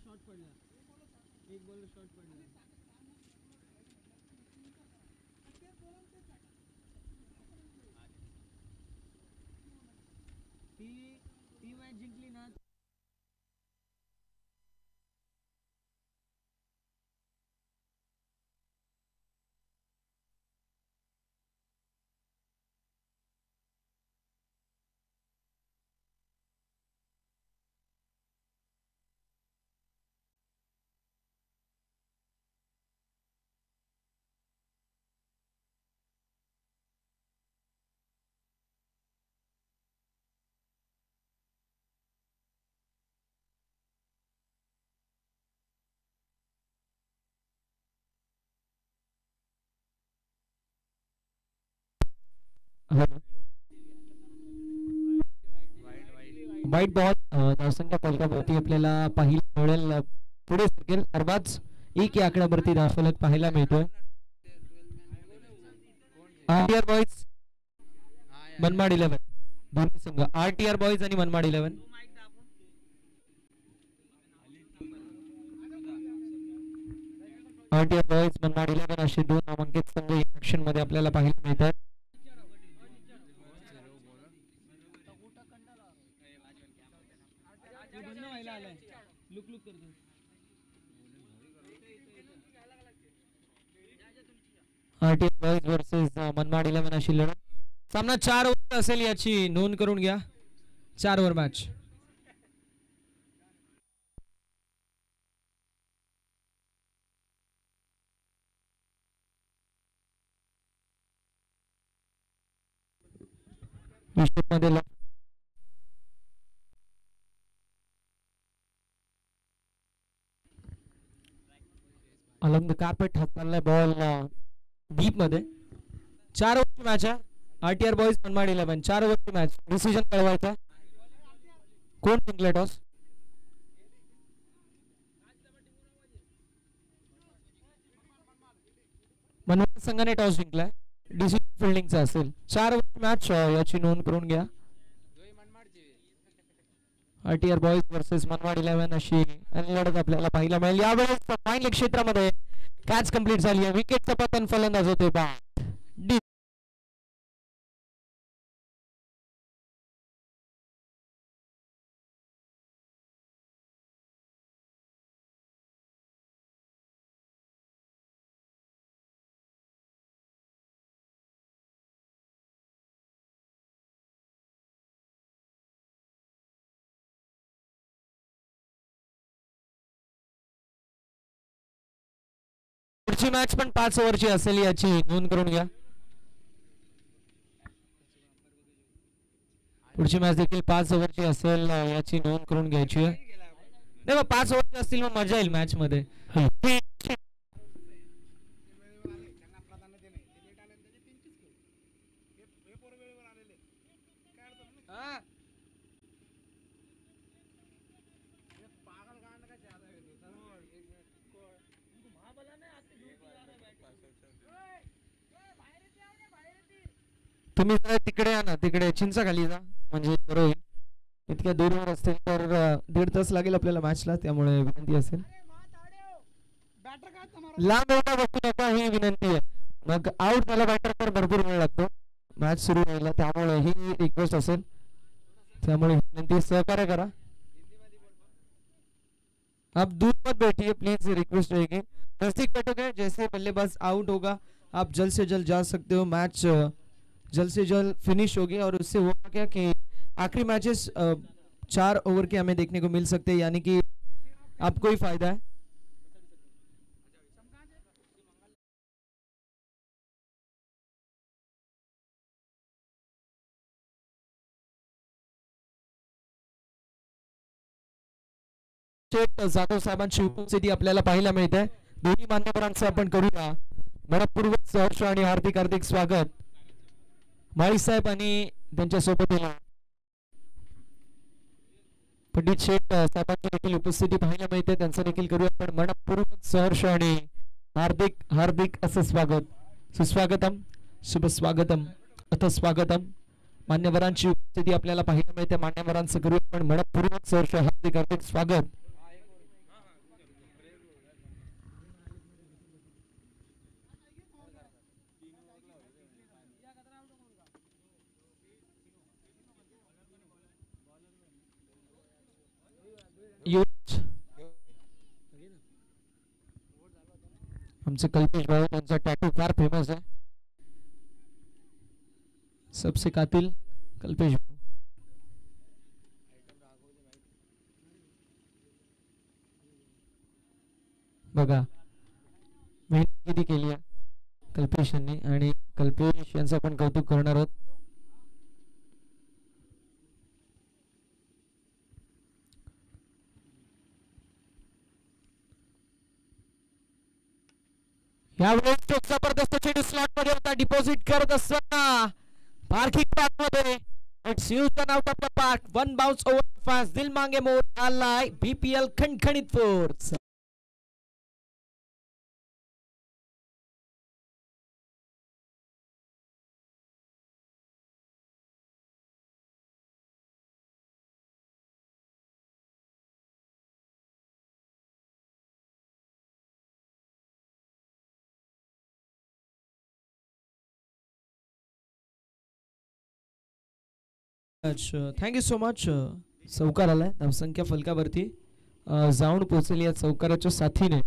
शॉट पडला, एक बॉल शॉट पडला. हो ना. वाईट बॉल धावसंख्या फलकावरती आपल्याला पाहायला मिळेल. पुढे सरकेल. अरबाज एक या आकड्यावरती धावफलक पाहायला मिळतोय. आरटीआर बॉयज मनमाड 11 दोन्ही संघ. आरटीआर बॉयज आणि मनमाड 11. आरटीआर बॉयज मनमाड 11 असे दोन नामांकित संघ ऍक्शन मध्ये आपल्याला पाहायला मिळतात. लुक लुक करतो. आरटीआर बॉयज वर्सेस मनमाड 11 अशी लढत. सामना 4 ओव्हर असेल याची नोंद करून घ्या. 4 ओव्हर मॅच. मध्ये अलॉंग द कार्पेट हा चाललाय बॉल डीप मध्ये. 4 ओव्हरची मॅच आहे. RTR boys Manmad 11. 4 ओव्हरची मॅच. डिसिजन कळवायचा. कोण जिंकले टॉस? मनमाड संघाने टॉस जिंकलाय. डिसिजन फिल्डिंगचा असेल. 4 ओव्हरची मॅच याची नोंद करून घ्या. आरटीआर बॉयज वर्सेस मनमाड 11 अशी लढत आपल्याला पाहायला मिळेल. यावेळेस फाईनल क्षेत्रामध्ये कॅच कंप्लीट झाली आहे. विकेटचा पतन फलंदाज होते बाद. पुढची मॅच पण 5 ओव्हरची असेल याची नोंद करून घ्या. पुढची मॅच देखील 5 ओव्हरची असेल याची नोंद करून घ्यायची आहे. नाही 5 ओव्हरची असतील मग मजा येईल मॅच मध्ये. तुम्ही जरा तिकडे या ना. तिकडे चिंचा खाली जा म्हणजे बरं होईल. इतक्या दूरवर असतील तर 1.5 तास लागेल आपल्याला मॅचला. त्यामुळे विनंती असेल लांब एवढा बसू नका ही विनंती आहे. मग आउट झाला बॅटर तर भरपूर वेळ लागतो मॅच सुरू व्हायला. त्यामुळे ही रिक्वेस्ट असेल. त्यामुळे विनंती सहकार्य करा. आप दूर मत बैठिए प्लीज. रिक्वेस्ट रहेगी. नजदीक बैठोगे जैसे बल्लेबाज आउट होगा आप जल्द से जल्द जा सकते हो. मैच जल्द से जल्द फिनिश होगी और उससे होगा क्या कि आखिरी मैचेस 4 ओवर के हमें देखने को मिल सकते हैं. यानी कि आपको ही फायदा है. जाधव साहेबांची उपस्थिती आपल्याला पाहायला मिळते. दोन्ही मान्यवरांचं आपण करूया मनपूर्वक सहर्ष आणि हार्दिक हार्दिक स्वागत. माळी साहेब आणि त्यांच्या सोबतीला पंडित शेठ साहेबांची देखील उपस्थिती पाहायला मिळते. त्यांचं देखील करूया आपण मनपूर्वक सहर्ष आणि हार्दिक हार्दिक असं स्वागत. सुस्वागतम शुभ स्वागतम अथ स्वागतम. मान्यवरांची उपस्थिती आपल्याला पाहायला मिळते. मान्यवरांचं करूया आपण मनपूर्वक सहर्ष हार्दिक हार्दिक स्वागत. आमचे कल्पेश भाऊ त्यांचा टॅटू फार फेमस आहे. सबसे कातिल कल्पेश भाऊ. बघा मेहनत किती केली आहे कल्पेश यांनी आणि कल्पेश यांचं आपण कौतुक करणार आहोत. यावेळेस जबरदस्त चेंडू स्लॉट मध्ये होता. डिपॉझिट करत असताना पार्किंग मध्ये it's used out of the park. One bounce over fast. दिल मांगे मोर आलाय बीपीएल खणखणीत फोर्स. अच्छा, थँक्यू सो मच. चौकार आलाय धावसंख्या फलकावरती जाऊन पोहोचली या चौकाराच्या साथीने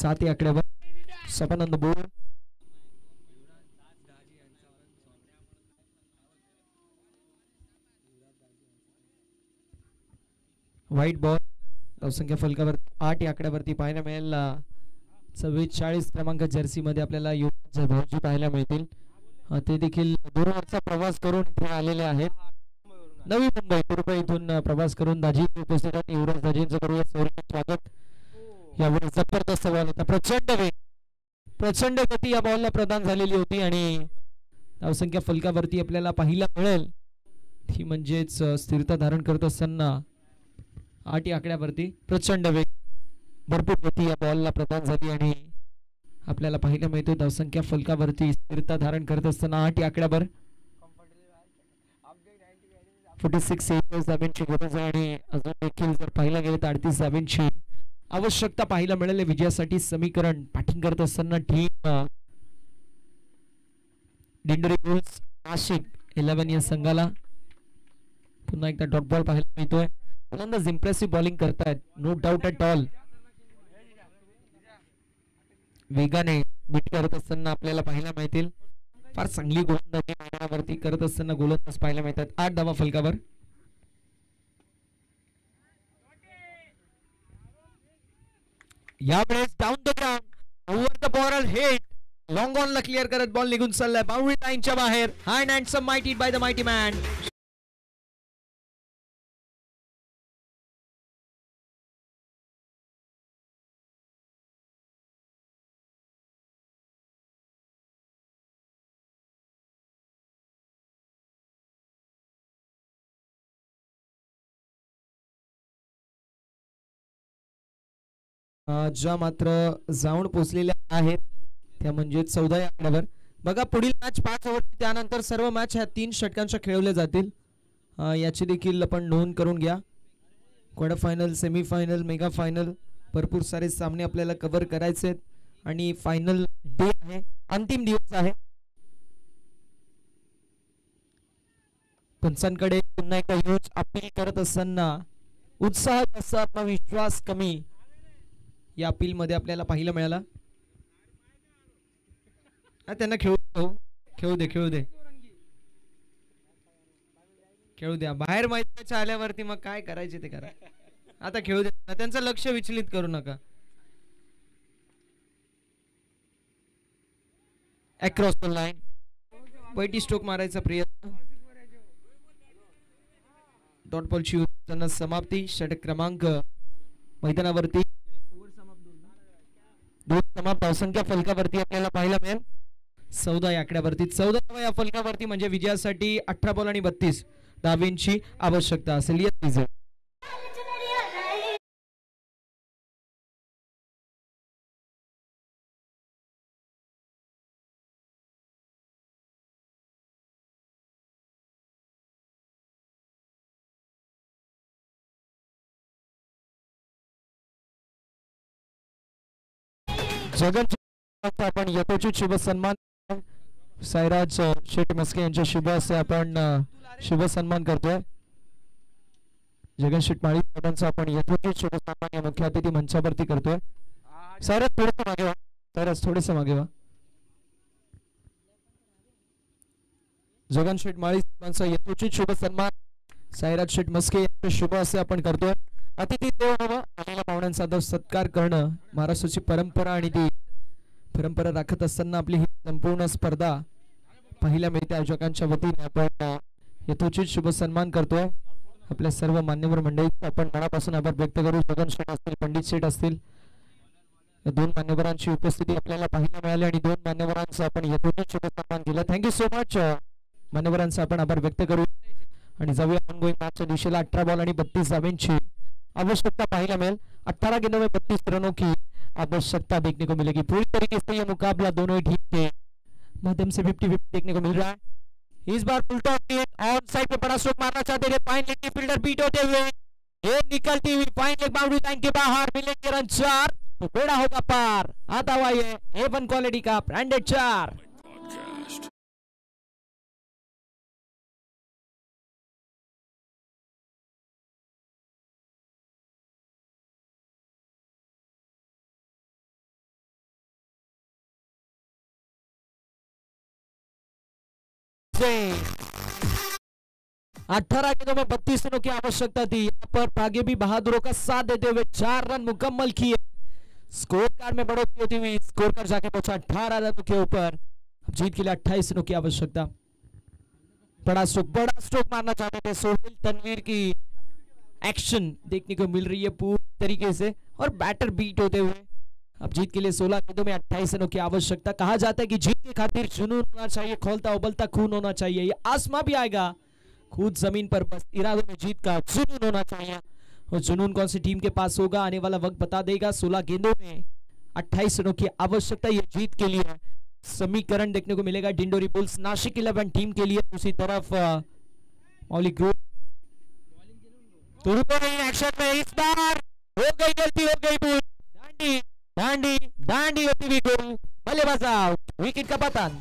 7 या आकड्यावर. सपानंद बोर व्हाईट बॉल धावसंख्या फलकावर 8 या आकड्यावरती पाहायला मिळेल. 44 क्रमांक जर्सी मध्ये आपल्याला युवराज भाऊजी पाहायला मिळतील. ते देखील दूरवरचा प्रवास करून इथे आलेले आहेत. नवी मुंबई पूर्व इथून प्रवास करून दाजी उपस्थित आहेत. युवराज दाजींचं करूया स्वागत. यावर जबरदस्त बॉल होता. प्रचंड गती या बॉलला प्रदान झालेली होती आणि धावसंख्या फलकावरती आपल्याला पाहायला मिळेल ती म्हणजेच स्थिरता धारण करत असताना 8 या आकड्यावरती प्रचंड वेग भरपूर गती या बॉलला प्रदान झाली आणि आपल्याला पाहायला मिळतो धावसंख्या फलकावरती स्थिरता धारण करत असताना 8 या आकड्यावर 46 धाब्यांची गरज आहे आणि अजून देखील जर पाहायला गेलं तर 38 धाब्यांची आवश्यकता पाहायला मिळेल विजयासाठी. समीकरण बॅटिंग करत असताना टीम दिंडोरी बुल्स नाशिक 11 या संघाला पुन्हा एकदा डॉट बॉल पाहायला मिळतोय. फलंदाज इम्प्रेसिव्ह बॉलिंग करतायत, नो डाऊट ॲट ऑल. वेगाने बीट करत असताना आपल्याला पाहायला मिळतील. फार चांगली गोलंदाजी मैदानावरती करत असताना गोलंदाज पाहायला मिळतात. 8 धावा फलकावर. यावेळेस down the ground over the ball hit long on ला क्लिअर करत बॉल निघून चाललाय बाउंड्री लाईनच्या बाहेर. Hand and some mighty by the mighty man. ज्या मात्र जाऊन पोहोचलेल्या आहेत त्या म्हणजे 14 या आकड्यावर. बघा पुढील मॅच 5 ओव्हर त्यानंतर सर्व मॅच ह्या 3 षटकांच्या खेळवल्या जातील. याची देखील आपण नोंद करून घ्या. Quarter final, semi final, mega final भरपूर सारे सामने आपल्याला कव्हर करायचे आहेत आणि फायनल डे आहे, अंतिम दिवस आहे. पंचांकडे पुन्हा एकदा ह्यूज अपील करत असताना उत्साह जास्त, आत्मविश्वास कमी या अपील मध्ये आपल्याला पाहायला मिळाला. त्यांना खेळू द्या बाहेर मैदानाच्या आल्यावरती मग काय करायचे ते करा. आता खेळू द्या, त्यांचं लक्ष विचलित करू नका. अक्रॉस द लाईन बैठी स्ट्रोक मारायचा प्रयत्न. डॉट बॉलची समाप्ती. षटक क्रमांक मैदानावरती 2 समाप्त. धावसंख्या फलकावरती आपल्याला पाहायला मिळेल 14 या आकड्यावरती. 14 या फलकावरती म्हणजे विजयासाठी 18 बॉल आणि 32 धावांची आवश्यकता असेल. जगन आपण यथोचित शुभ सन्मान साईराज शेठ मस्के यांच्या शुभ असे आपण शुभ सन्मान करतोय. जगन शेठ माळी साहेबांचा आपण यथोचित शुभ सन्मान या मुख्य अतिथी मंचावरती करतोय. साईराज थोडंसं मागे व्हा. साईराज थोडंसं मागे व्हा. जगन शेठ माळी साहेबांचा यथोचित शुभ सन्मान साईराज शेठ मस्के यांचे शुभ असे आपण करतोय. अतिथी देव भव आलेल्या पाहुण्यांचा आदर सत्कार करणं महाराष्ट्राची परंपरा आणि ती परंपरा राखत असताना आपली ही संपूर्ण स्पर्धा पाहायला मिळते. आयोजकांच्या वतीने आपण यथोचित शुभ सन्मान करतोय. आपल्या सर्व मान्यवर मंडळींचा आपण मनापासून आभार व्यक्त करू. जगन शेठ असतील, पंडित शेठ असतील, या 2 मान्यवरांची उपस्थिती आपल्याला पाहायला मिळाली आणि 2 मान्यवरांचा आपण यथोचित शुभ सन्मान केला. Thank you so much. मान्यवरांचा आपण आभार व्यक्त करू आणि जाऊया ऑनगोइंग मॅचच्या दिशेला. 18 बॉल आणि 32 धावांची आवश्यकता पाहायला मिळेल. 18 गेंदों में 32 रनों की आवश्यकता देखने को मिलेगी. पूरी तरीके से यह मुकाबला दोनों ही टीम के माध्यम से 50-50 देखने को मिल रहा है. इस बार फुल टॉस ऑन साइड पे बड़ा स्ट्रोक मारना चाहते थे फाइन लेग के फील्डर बीट होते हुए ये निकलती हुई फाइन लेग बाउंड्री लाइन के बाहर. मिलेंगे रन 4 तो बेड़ा होगा पार. आता हुआ ये A1 क्वालिटी का ब्रांडेड 4. से 18 गेंदों में 32 रनों की आवश्यकता थी. यहाँ पर भाग्य भी बहादुरों का साथ देते हुए 4 रन मुकम्मल किए. स्कोर कार्ड में बढ़ोतरी होती हुई स्कोर कार्ड जाके पहुंचा 18 रनों के ऊपर. जीत के लिए 28 रनों की आवश्यकता. बड़ा स्ट्रोक मारना चाहते थे. सोहेल तनवीर की एक्शन देखने को मिल रही है पूरी तरीके से और बैटर बीट होते हुए. अब जीत के लिए 16 गेंदों में 28 रनों की आवश्यकता. कहा जाता है कि जीत के खातिर जुनून होना चाहिए, खौलता उबलता खून होना चाहिए. ये आसमां भी आएगा, खुद जमीन पर बस इरादों में जीत का जुनून होना चाहिए. और जुनून कौन सी टीम के पास होगा आने वाला वक्त बता देगा. 16 गेंदों में 28 रनों की आवश्यकता ये जीत के लिए समीकरण देखने को मिलेगा डिंडोरी बुल्स नासिक 11 टीम के लिए. दूसरी तरफ मौलिक ग्रुप एक्शन में इस बार हो गई गलती, हो गई भूल. दांडी होती हुई गोल. बल्लेबाज आउट, विकेट का पतन.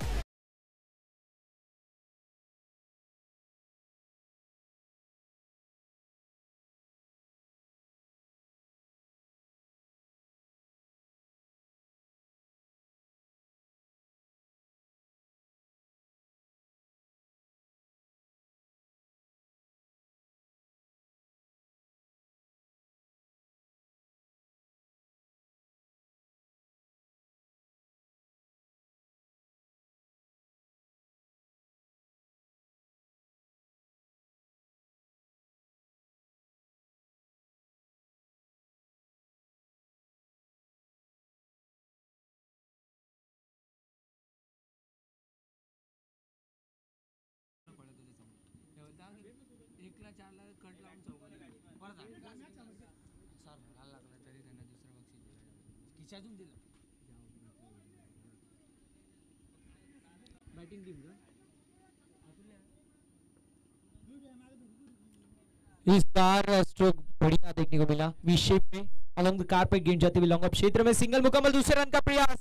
इस बार स्ट्रोक बढ़िया देखने को मिला. वी शेप में अलोंग द कारपेट गेंद जाते हुए लॉन्ग ऑफ क्षेत्र में सिंगल मुकम्मल. दूसरे रन का प्रयास,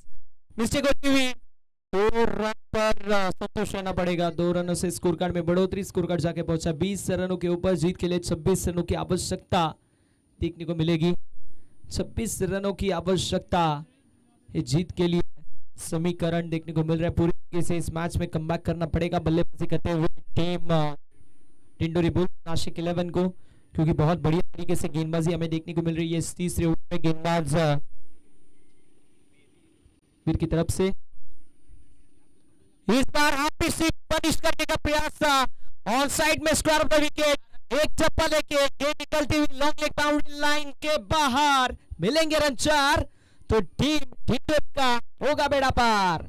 मिस्टेक होती हुई. 2 रन पर संतोष रहना पड़ेगा. 2 रनों से स्कोर कार्ड में बढ़ोतरी. स्कोर कार्ड जाके पहुंचा 20 रनों के ऊपर. जीत के लिए 26 रनों की आवश्यकता देखने को मिलेगी. 26 रनों की आवश्यकता जीत के लिए समीकरण देखने को मिल रहा है. पूरी तरीके से इस मैच में कमबैक करना पड़ेगा बल्लेबाजी करते हुए टीम डिंडोरी बुल्स नासिक 11 को, क्योंकि बहुत बढ़िया तरीके से गेंदबाजी हमें देखने को मिल रही है इस तीसरे ओवर में. गेंदबाज वीर की तरफ से इस बार हाफिज सिंह पनिश करने का प्रयास था. ऑन साइड में स्क्वायर ऑफ द विकेट. एक चप्पा लेके गेंद निकलती हुई लॉन्ग लेग बाउंड्री लाइन के बाहर. मिलेंगे रन 4 तो टीम ढिंडोरी का होगा बेड़ा पार.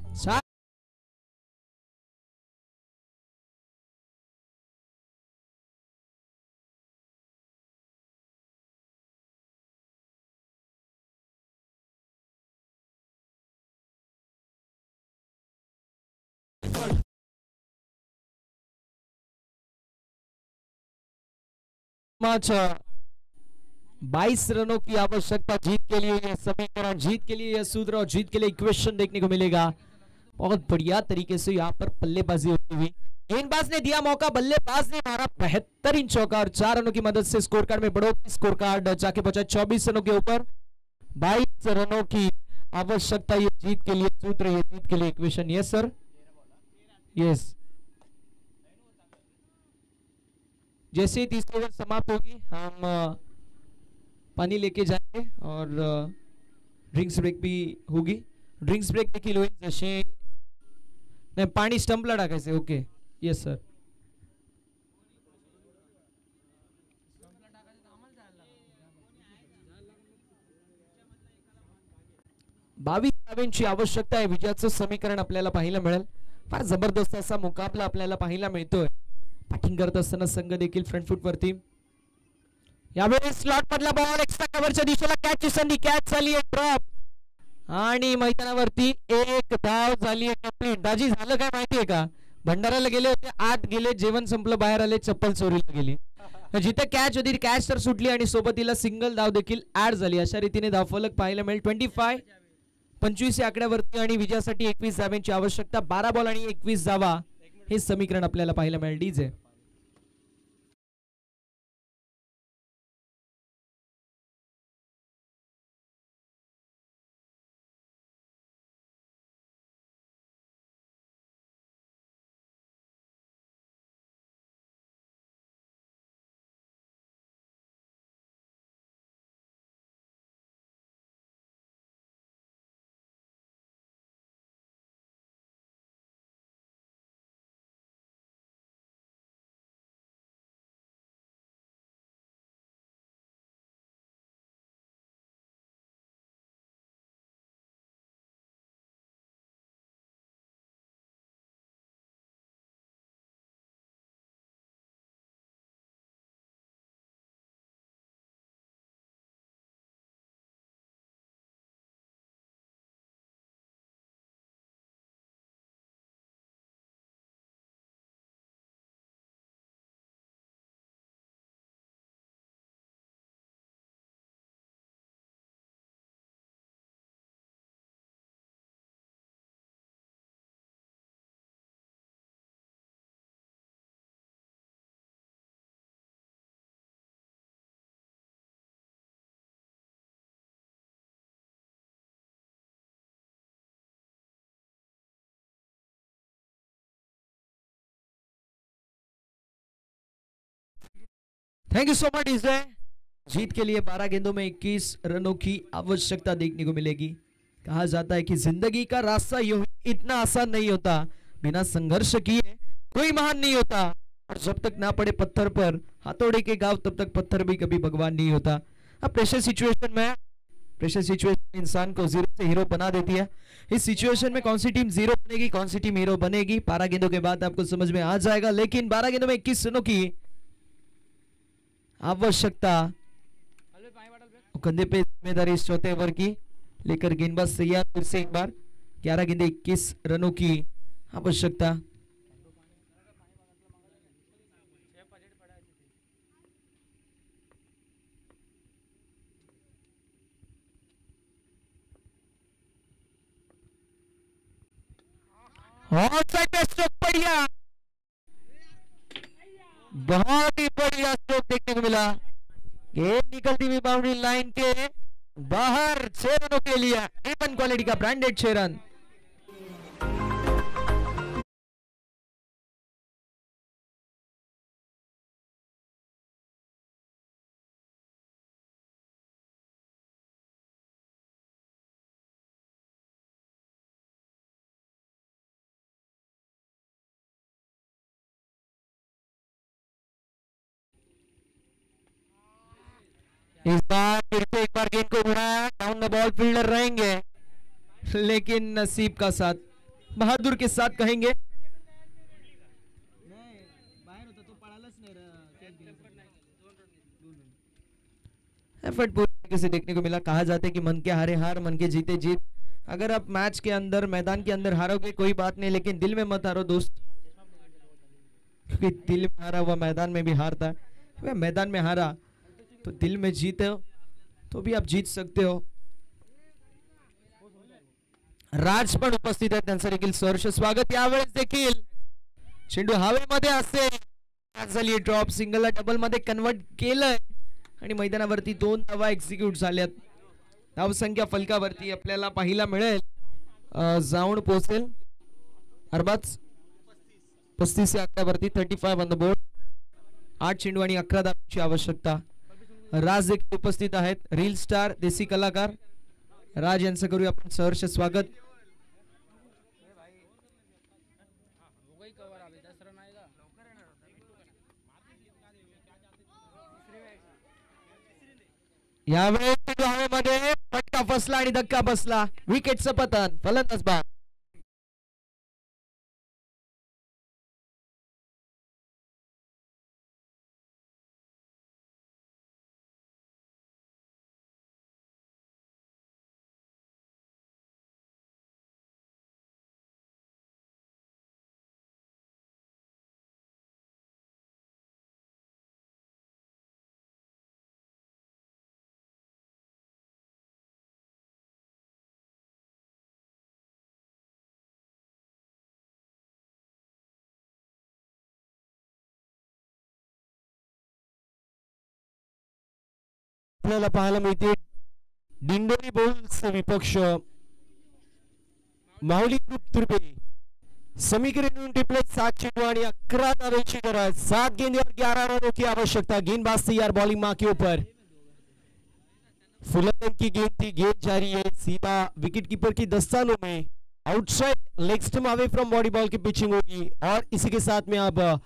मैच 22 रनों की आवश्यकता जीत के लिए. यह समीकरण, जीत के लिए यह सूत्र और जीत के लिए इक्वेशन देखने को मिलेगा. बहुत बढ़िया तरीके से यहाँ पर बल्लेबाजी होती हुई. गेंदबाज ने दिया मौका, बल्लेबाज ने मारा बेहतरीन चौका और 4 रनों की मदद से स्कोर कार्ड में बढ़ोतरी. स्कोर कार्ड जाके पहुंचा 24 रनों के ऊपर. 22 रनों की आवश्यकता ये जीत के लिए सूत्र, ये जीत के लिए इक्वेशन. Yes sir, yes. जैसे ही तीसरी ओवर समाप्त होगी हम पानी लेके जाएंगे और ड्रिंक्स ब्रेक भी होगी. ड्रिंक्स ब्रेक देखील होईल. जसे नाही पाणी स्टंपला टाकायचे. Okay, yes sir. बावीस धावांची आवश्यकता आहे. विजयाचं समीकरण आपल्याला पाहायला मिळेल. फार जबरदस्त असा मुकाबला आपल्याला पाहायला मिळतोय. बॅटिंग करत असताना संघ देखील फ्रंट फूट वरती. यावेळी स्लॉट मधला बॉल एक्स्ट्रा कव्हरच्या दिशेला कॅचची संधी, कॅच झाली आहे ड्रॉप आणि मैदानावरती एक धाव झाली आहे कंप्लीट. दाजी झालं काय माहितीये का, भंडाराला गेले होते, आत गेले, जेवण संपलं, बाहेर आले, चप्पल चोरीला गेली. जिथे कॅच होती कॅच तर सुटली आणि सोबतीला सिंगल धाव देखील ऍड झाली. अशा रीतीने धावफलक पाहायला मिळेल 25 या आकड्यावरती आणि विजयासाठी 21 धावांची आवश्यकता. 12 बॉल आणि 21 धावा हे समीकरण आपल्याला पाहायला मिळेल. DJ thank you so much DJ. जीत के लिए 12 गेंदों में 21 रनों की आवश्यकता देखने को मिलेगी. कहा जाता है कि जिंदगी का रास्ता यूं इतना आसान नहीं होता, बिना संघर्ष किए कोई महान नहीं होता, और जब तक ना पड़े पत्थर पर हथौड़े के घाव तब तक पत्थर भी कभी भगवान नहीं होता. अब प्रेशर सिचुएशन इंसान को जीरो से हीरो बना देती है. इस सिचुएशन में कौन सी टीम जीरो बनेगी, कौन सी टीम हीरो बनेगी, 12 गेंदों के बाद आपको समझ में आ जाएगा. लेकिन 12 गेंदों में 21 रनों की आवश्यकता. कंधे पे जिम्मेदारी इस चौथे ओवर की लेकर गेंदबाज तैयार फिर से एक बार. 11 गेंदे 21 रनों की आवश्यकता. स्ट्रोक बढ़िया, बहुत ही बढ़िया स्ट्रोक देखने को मिला. गेंद निकलती हुई बाउंड्री लाइन के बाहर. 6 रनों के लिए A1 क्वालिटी का ब्रांडेड 6 रन. इस बार फिर से एक बार गेंद को उड़ाया. डाउन द बॉल फील्डर रहेंगे, लेकिन नसीब का साथ, बहादुर के साथ कहेंगे. एफर्ट पूरी तरीके से देखने को मिला. कहा जाता है कि मन के हारे हार, मन के जीते जीत. अगर आप मैच के अंदर, मैदान के अंदर हारोगे कोई बात नहीं, लेकिन दिल में मत हारो दोस्त, क्योंकि दिल में हारा हुआ मैदान में भी हारता है. वह मैदान में हारा तो दिल में जीते हो तो भी आप जीत सकते हो. राज पण उपस्थित आहेत, त्यांचं देखील सहर्ष स्वागत. यावेळेस देखील चेंडू हवेमध्ये असते, झाली ड्रॉप, सिंगलला डबल मध्ये कन्वर्ट केलंय आणि मैदानावरती 2 धावा एक्झिक्यूट झाल्यात. धावसंख्या फलकावरती आपल्याला पाहायला मिळेल जाऊन पोहोचेल अरबाज 35 या आकड्यावरती. 35 ऑन द बोर्ड. 8 चेंडू आणि 11 धावांची आवश्यकता. राज देखील उपस्थित आहेत, रील स्टार, देसी कलाकार. राज यांचं करूया आपण सहर्ष स्वागत. यावेळेस हवेमध्ये फटका फसला आणि धक्का बसला. विकेटचं पतन, फलंदाज बाद. आपल्याला पाहायला मिळते दिंडोरी बुल्स विपक्ष माऊली ग्रुप तुर्बे समीकरण युनिटी प्लस 7 चेंडू आणि 11 धावेची गरज 7 गेंदे और 11 रनों की आवश्यकता। गेंदबाज तैयार बॉलिंग मां के ऊपर फुलटन की गेंद थी, गेंद जारी है सीधा विकेट कीपर की दस्तानों में outside leg stump away from body ball की पिचिंग होगी और इसी के साथ में अब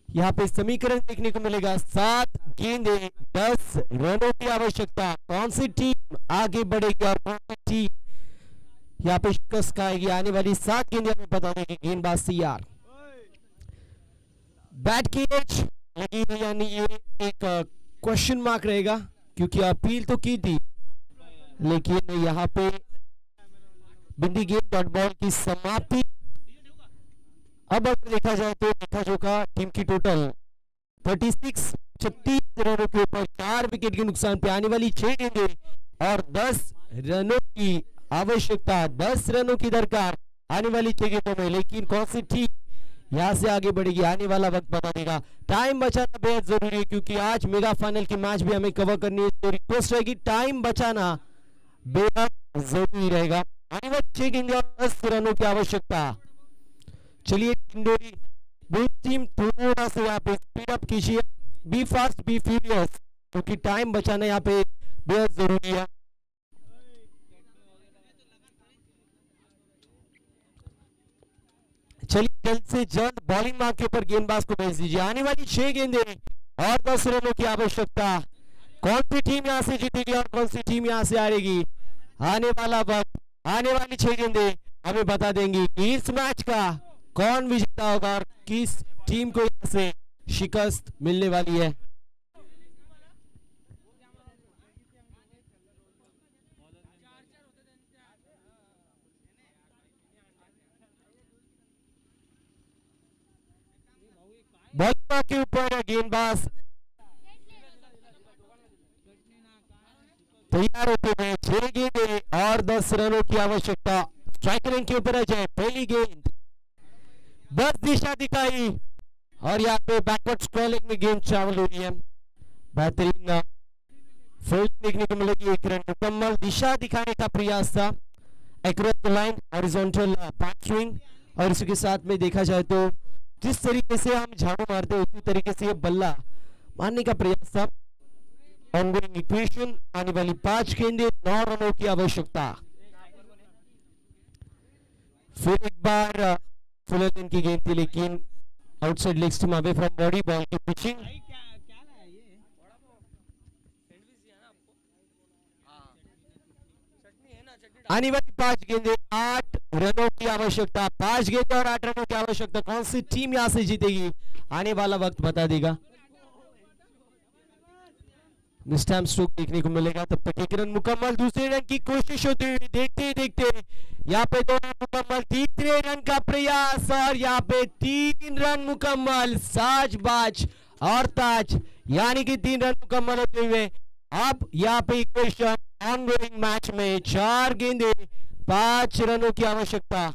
यहाँ पे समीकरण देखने को मिलेगा 7 गेंदे 10 रनों की आवश्यकता। कौन सी टीम आगे बढ़ेगी और कौन सी टीम यहाँ पे शिकस्त खाएगी आने वाली 7 गेंदे हमें बता देंगे। गेंदबाज तैयार, बैट की एज लगी हुई यानी ये एक क्वेश्चन मार्क रहेगा क्योंकि अपील तो की थी लेकिन यहाँ पे बिंदी गेंद डॉट बॉल की समाप्ति। अब अगर देखा जाए तो देखा जोखा टीम की टोटल 36 रनों के ऊपर 4 विकेट के नुकसान पे आने वाली 6 गेंदे और 10 रनों की आवश्यकता। 10 रनों की दरकार आने वाली 6 गेंदों में, लेकिन कौन सी टीम यहाँ से आगे बढ़ेगी आने वाला वक्त बता देगा। टाइम बचाना बेहद जरूरी है क्योंकि आज मेगा फाइनल की मैच भी हमें कवर करनी है तो रिक्वेस्ट रहेगी टाइम बचाना बेहद जरूरी रहेगा। आने वाली 6 गेंदे और 10 रनों की आवश्यकता। चलिए दिंडोरी बुल्स टीम थोड़ा सा यहाँ पे स्पीड अप कीजिए, बी फास्ट बी फ्यूरियस क्योंकि टाइम बचाना यहाँ पे बेहद जरूरी है। चलिए जल्द से जल्द बॉलिंग मार्क के ऊपर गेंदबाज को भेज दीजिए। आने वाली 6 गेंदे और 10 रनों की आवश्यकता। कौन सी टीम यहाँ से जीतेगी और कौन सी टीम यहाँ से हारेगी आने वाला वक्त आने वाली 6 गेंदे हमें बता देंगी कि इस मैच का कौन विजेता होगा और किस टीम को यहाँ से शिकस्त मिलने वाली है। बॉलिंग के ऊपर गेंदबाज तैयार होते हुए 6 गेंदे और 10 रनों की आवश्यकता। स्ट्राइक लाइन के ऊपर आ जाए पहली गेंद, बस दिशा दिखाई और यहाँ पे बैकवर्ड स्क्वायर लेग में गेंद चावल हो रही है। बेहतरीन फील्ड देखने को मिलेगी, 1 रन मुकम्मल। दिशा दिखाने का प्रयास था, across the line horizontal back swing और इसी के साथ में देखा जाए तो जिस तरीके से हम झाड़ू मारते हैं उसी तरीके से ये बल्ला मारने का प्रयास था। ऑनगोइंग इक्वेशन आने वाली 5 गेंदे 9 रनों की आवश्यकता। फिर एक बार फुलटन की गेंद थी लेकिन outside leg stump away from body ball की पिचिंग। आने वाली 5 गेंदे 8 रनों की आवश्यकता। 5 गेंदे और 8 रनों की आवश्यकता। कौन सी टीम यहां से जीतेगी आने वाला वक्त बता देगा। मिस्टाइम स्ट्रोक देखने को मिलेगा, तब तक 1 रन मुकम्मल। दूसरे रन की कोशिश होती हुई देखते ही देखते यहाँ पे 2 रन मुकम्मल। तीसरे रन का प्रयास और यहाँ पे 3 रन मुकम्मल। साज-बाज और ताज यानी कि 3 रन मुकम्मल होते हुए अब यहाँ पे इक्वेशन ऑनगोइंग मैच में 4 गेंदे 5 रनों की आवश्यकता।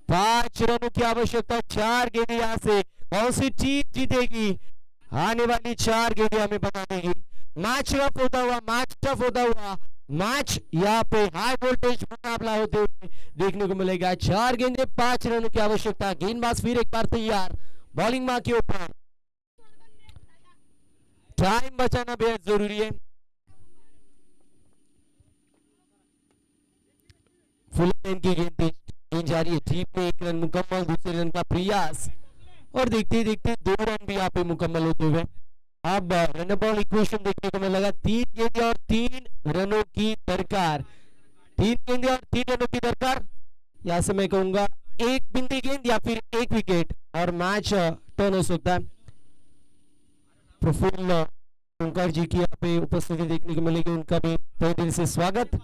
5 रनों की आवश्यकता। 4 गेंदे यहाँ से कौन सी टीम जीतेगी आने वाली 4 गेंदे हमें बता देगी। मैच रफ होता हुआ, मैच टफ होता हुआ, मैच यहाँ पे हाई वोल्टेज मुकाबला होते हुए देखने को मिलेगा। 4 गेंदे 5 रनों की आवश्यकता। गेंदबाज फिर एक बार तैयार, बॉलिंग मां के ऊपर। टाइम बचाना बेहद जरूरी है। फुलटन की गेंद जारी है, टीम पे 1 रन मुकम्मल। दूसरे रन का प्रयास और देखते ही देखते 2 रन भी यहाँ पे मुकम्मल होते हुए अब रन बॉल इक्वेशन देखने को मिलेगा। 3 गेंदे और 3 रनों की दरकार। 3 गेंदे और 3 रनों की दरकार। यहाँ से मैं कहूंगा 1 बिंदी गेंद या फिर 1 विकेट और मैच टर्न हो सकता है। प्रफुल्ल ओंकार जी की यहाँ पे उपस्थिति देखने को मिलेगी, उनका भी तहे दिल से स्वागत।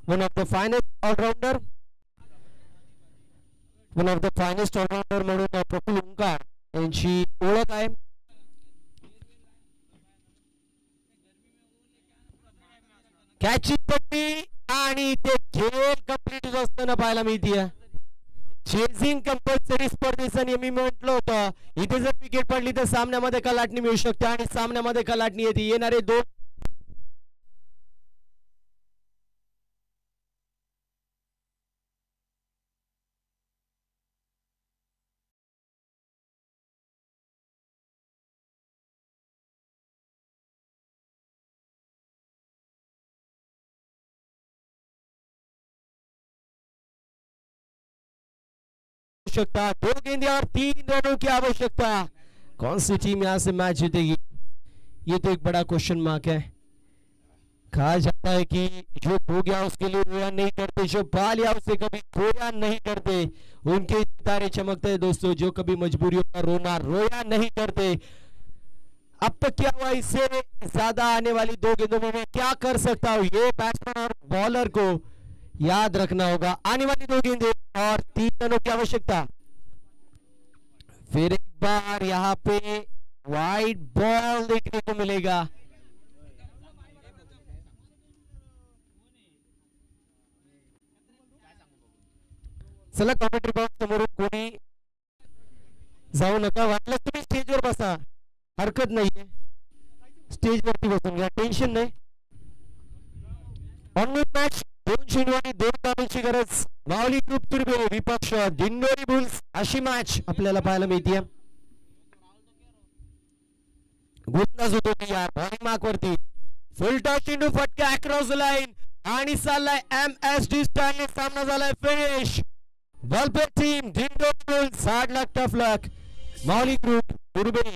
One of the finest allrounder म्हणून प्रफुल्ल ओंकार यांची ओळख आहे। कॅचिंग पट्टी आणि ते खेळ कंप्लीट असताना पाहायला मिळते। चेजिंग कंपल्सरी स्पर्धेचा नेहमी म्हटलं होतं इथे जर विकेट पडली तर सामन्यामध्ये कलाटणी मिळू शकते आणि सामन्यामध्ये कलाटणी येते। येणारे 2 आवश्यकता, 2 गेंदें और 3 रनों की आवश्यकता। कौन सी टीम यहां से मैच जीतेगी, ये तो एक बड़ा क्वेश्चन मार्क है। कहा जाता है कि जो खो गया उसके लिए रोया नहीं करते, जो पा लिया उसे कभी खोया नहीं करते। उनके सितारे चमकते हैं दोस्तों, जो कभी मजबूरियों का रोना रोया नहीं करते। अब तक क्या हुआ, इससे ज्यादा आने वाली 2 गेंदों में मैं क्या कर सकता हूं, ये बैट्समैन और बॉलर को याद रखना होगा। आने वाली 2 गेंदें और 3 रनों की आवश्यकता। फिर एक बार यहाँ पे वाइड बॉल देखने को मिलेगा। चला कॉमेंट्री बॉक्स समोरून कोणी जाऊ नका, वाटलं तुम्ही स्टेजवर बसा, हरकत नाहीये, स्टेजवरती बसून घ्या, टेन्शन नाही। ऑनलाईन मॅच 2 चेंडू आणि 2 धावांची गरज। माऊली ग्रुप तुर्बे विपक्ष दिंडोरी बुल्स, अशी मॅच आपल्याला पाहायला मिळते। गोलंदाज होतो यार बॉलिंग मार्क वरती, फुलटॉस चेंडू फटका अक्रॉस लाईन आणि चाललाय MSD स्टाईलने, सामना झालाय फिनिश। बॉलपेट team Dindori Bulls, hard luck tough luck, Mauli group तुर्बे।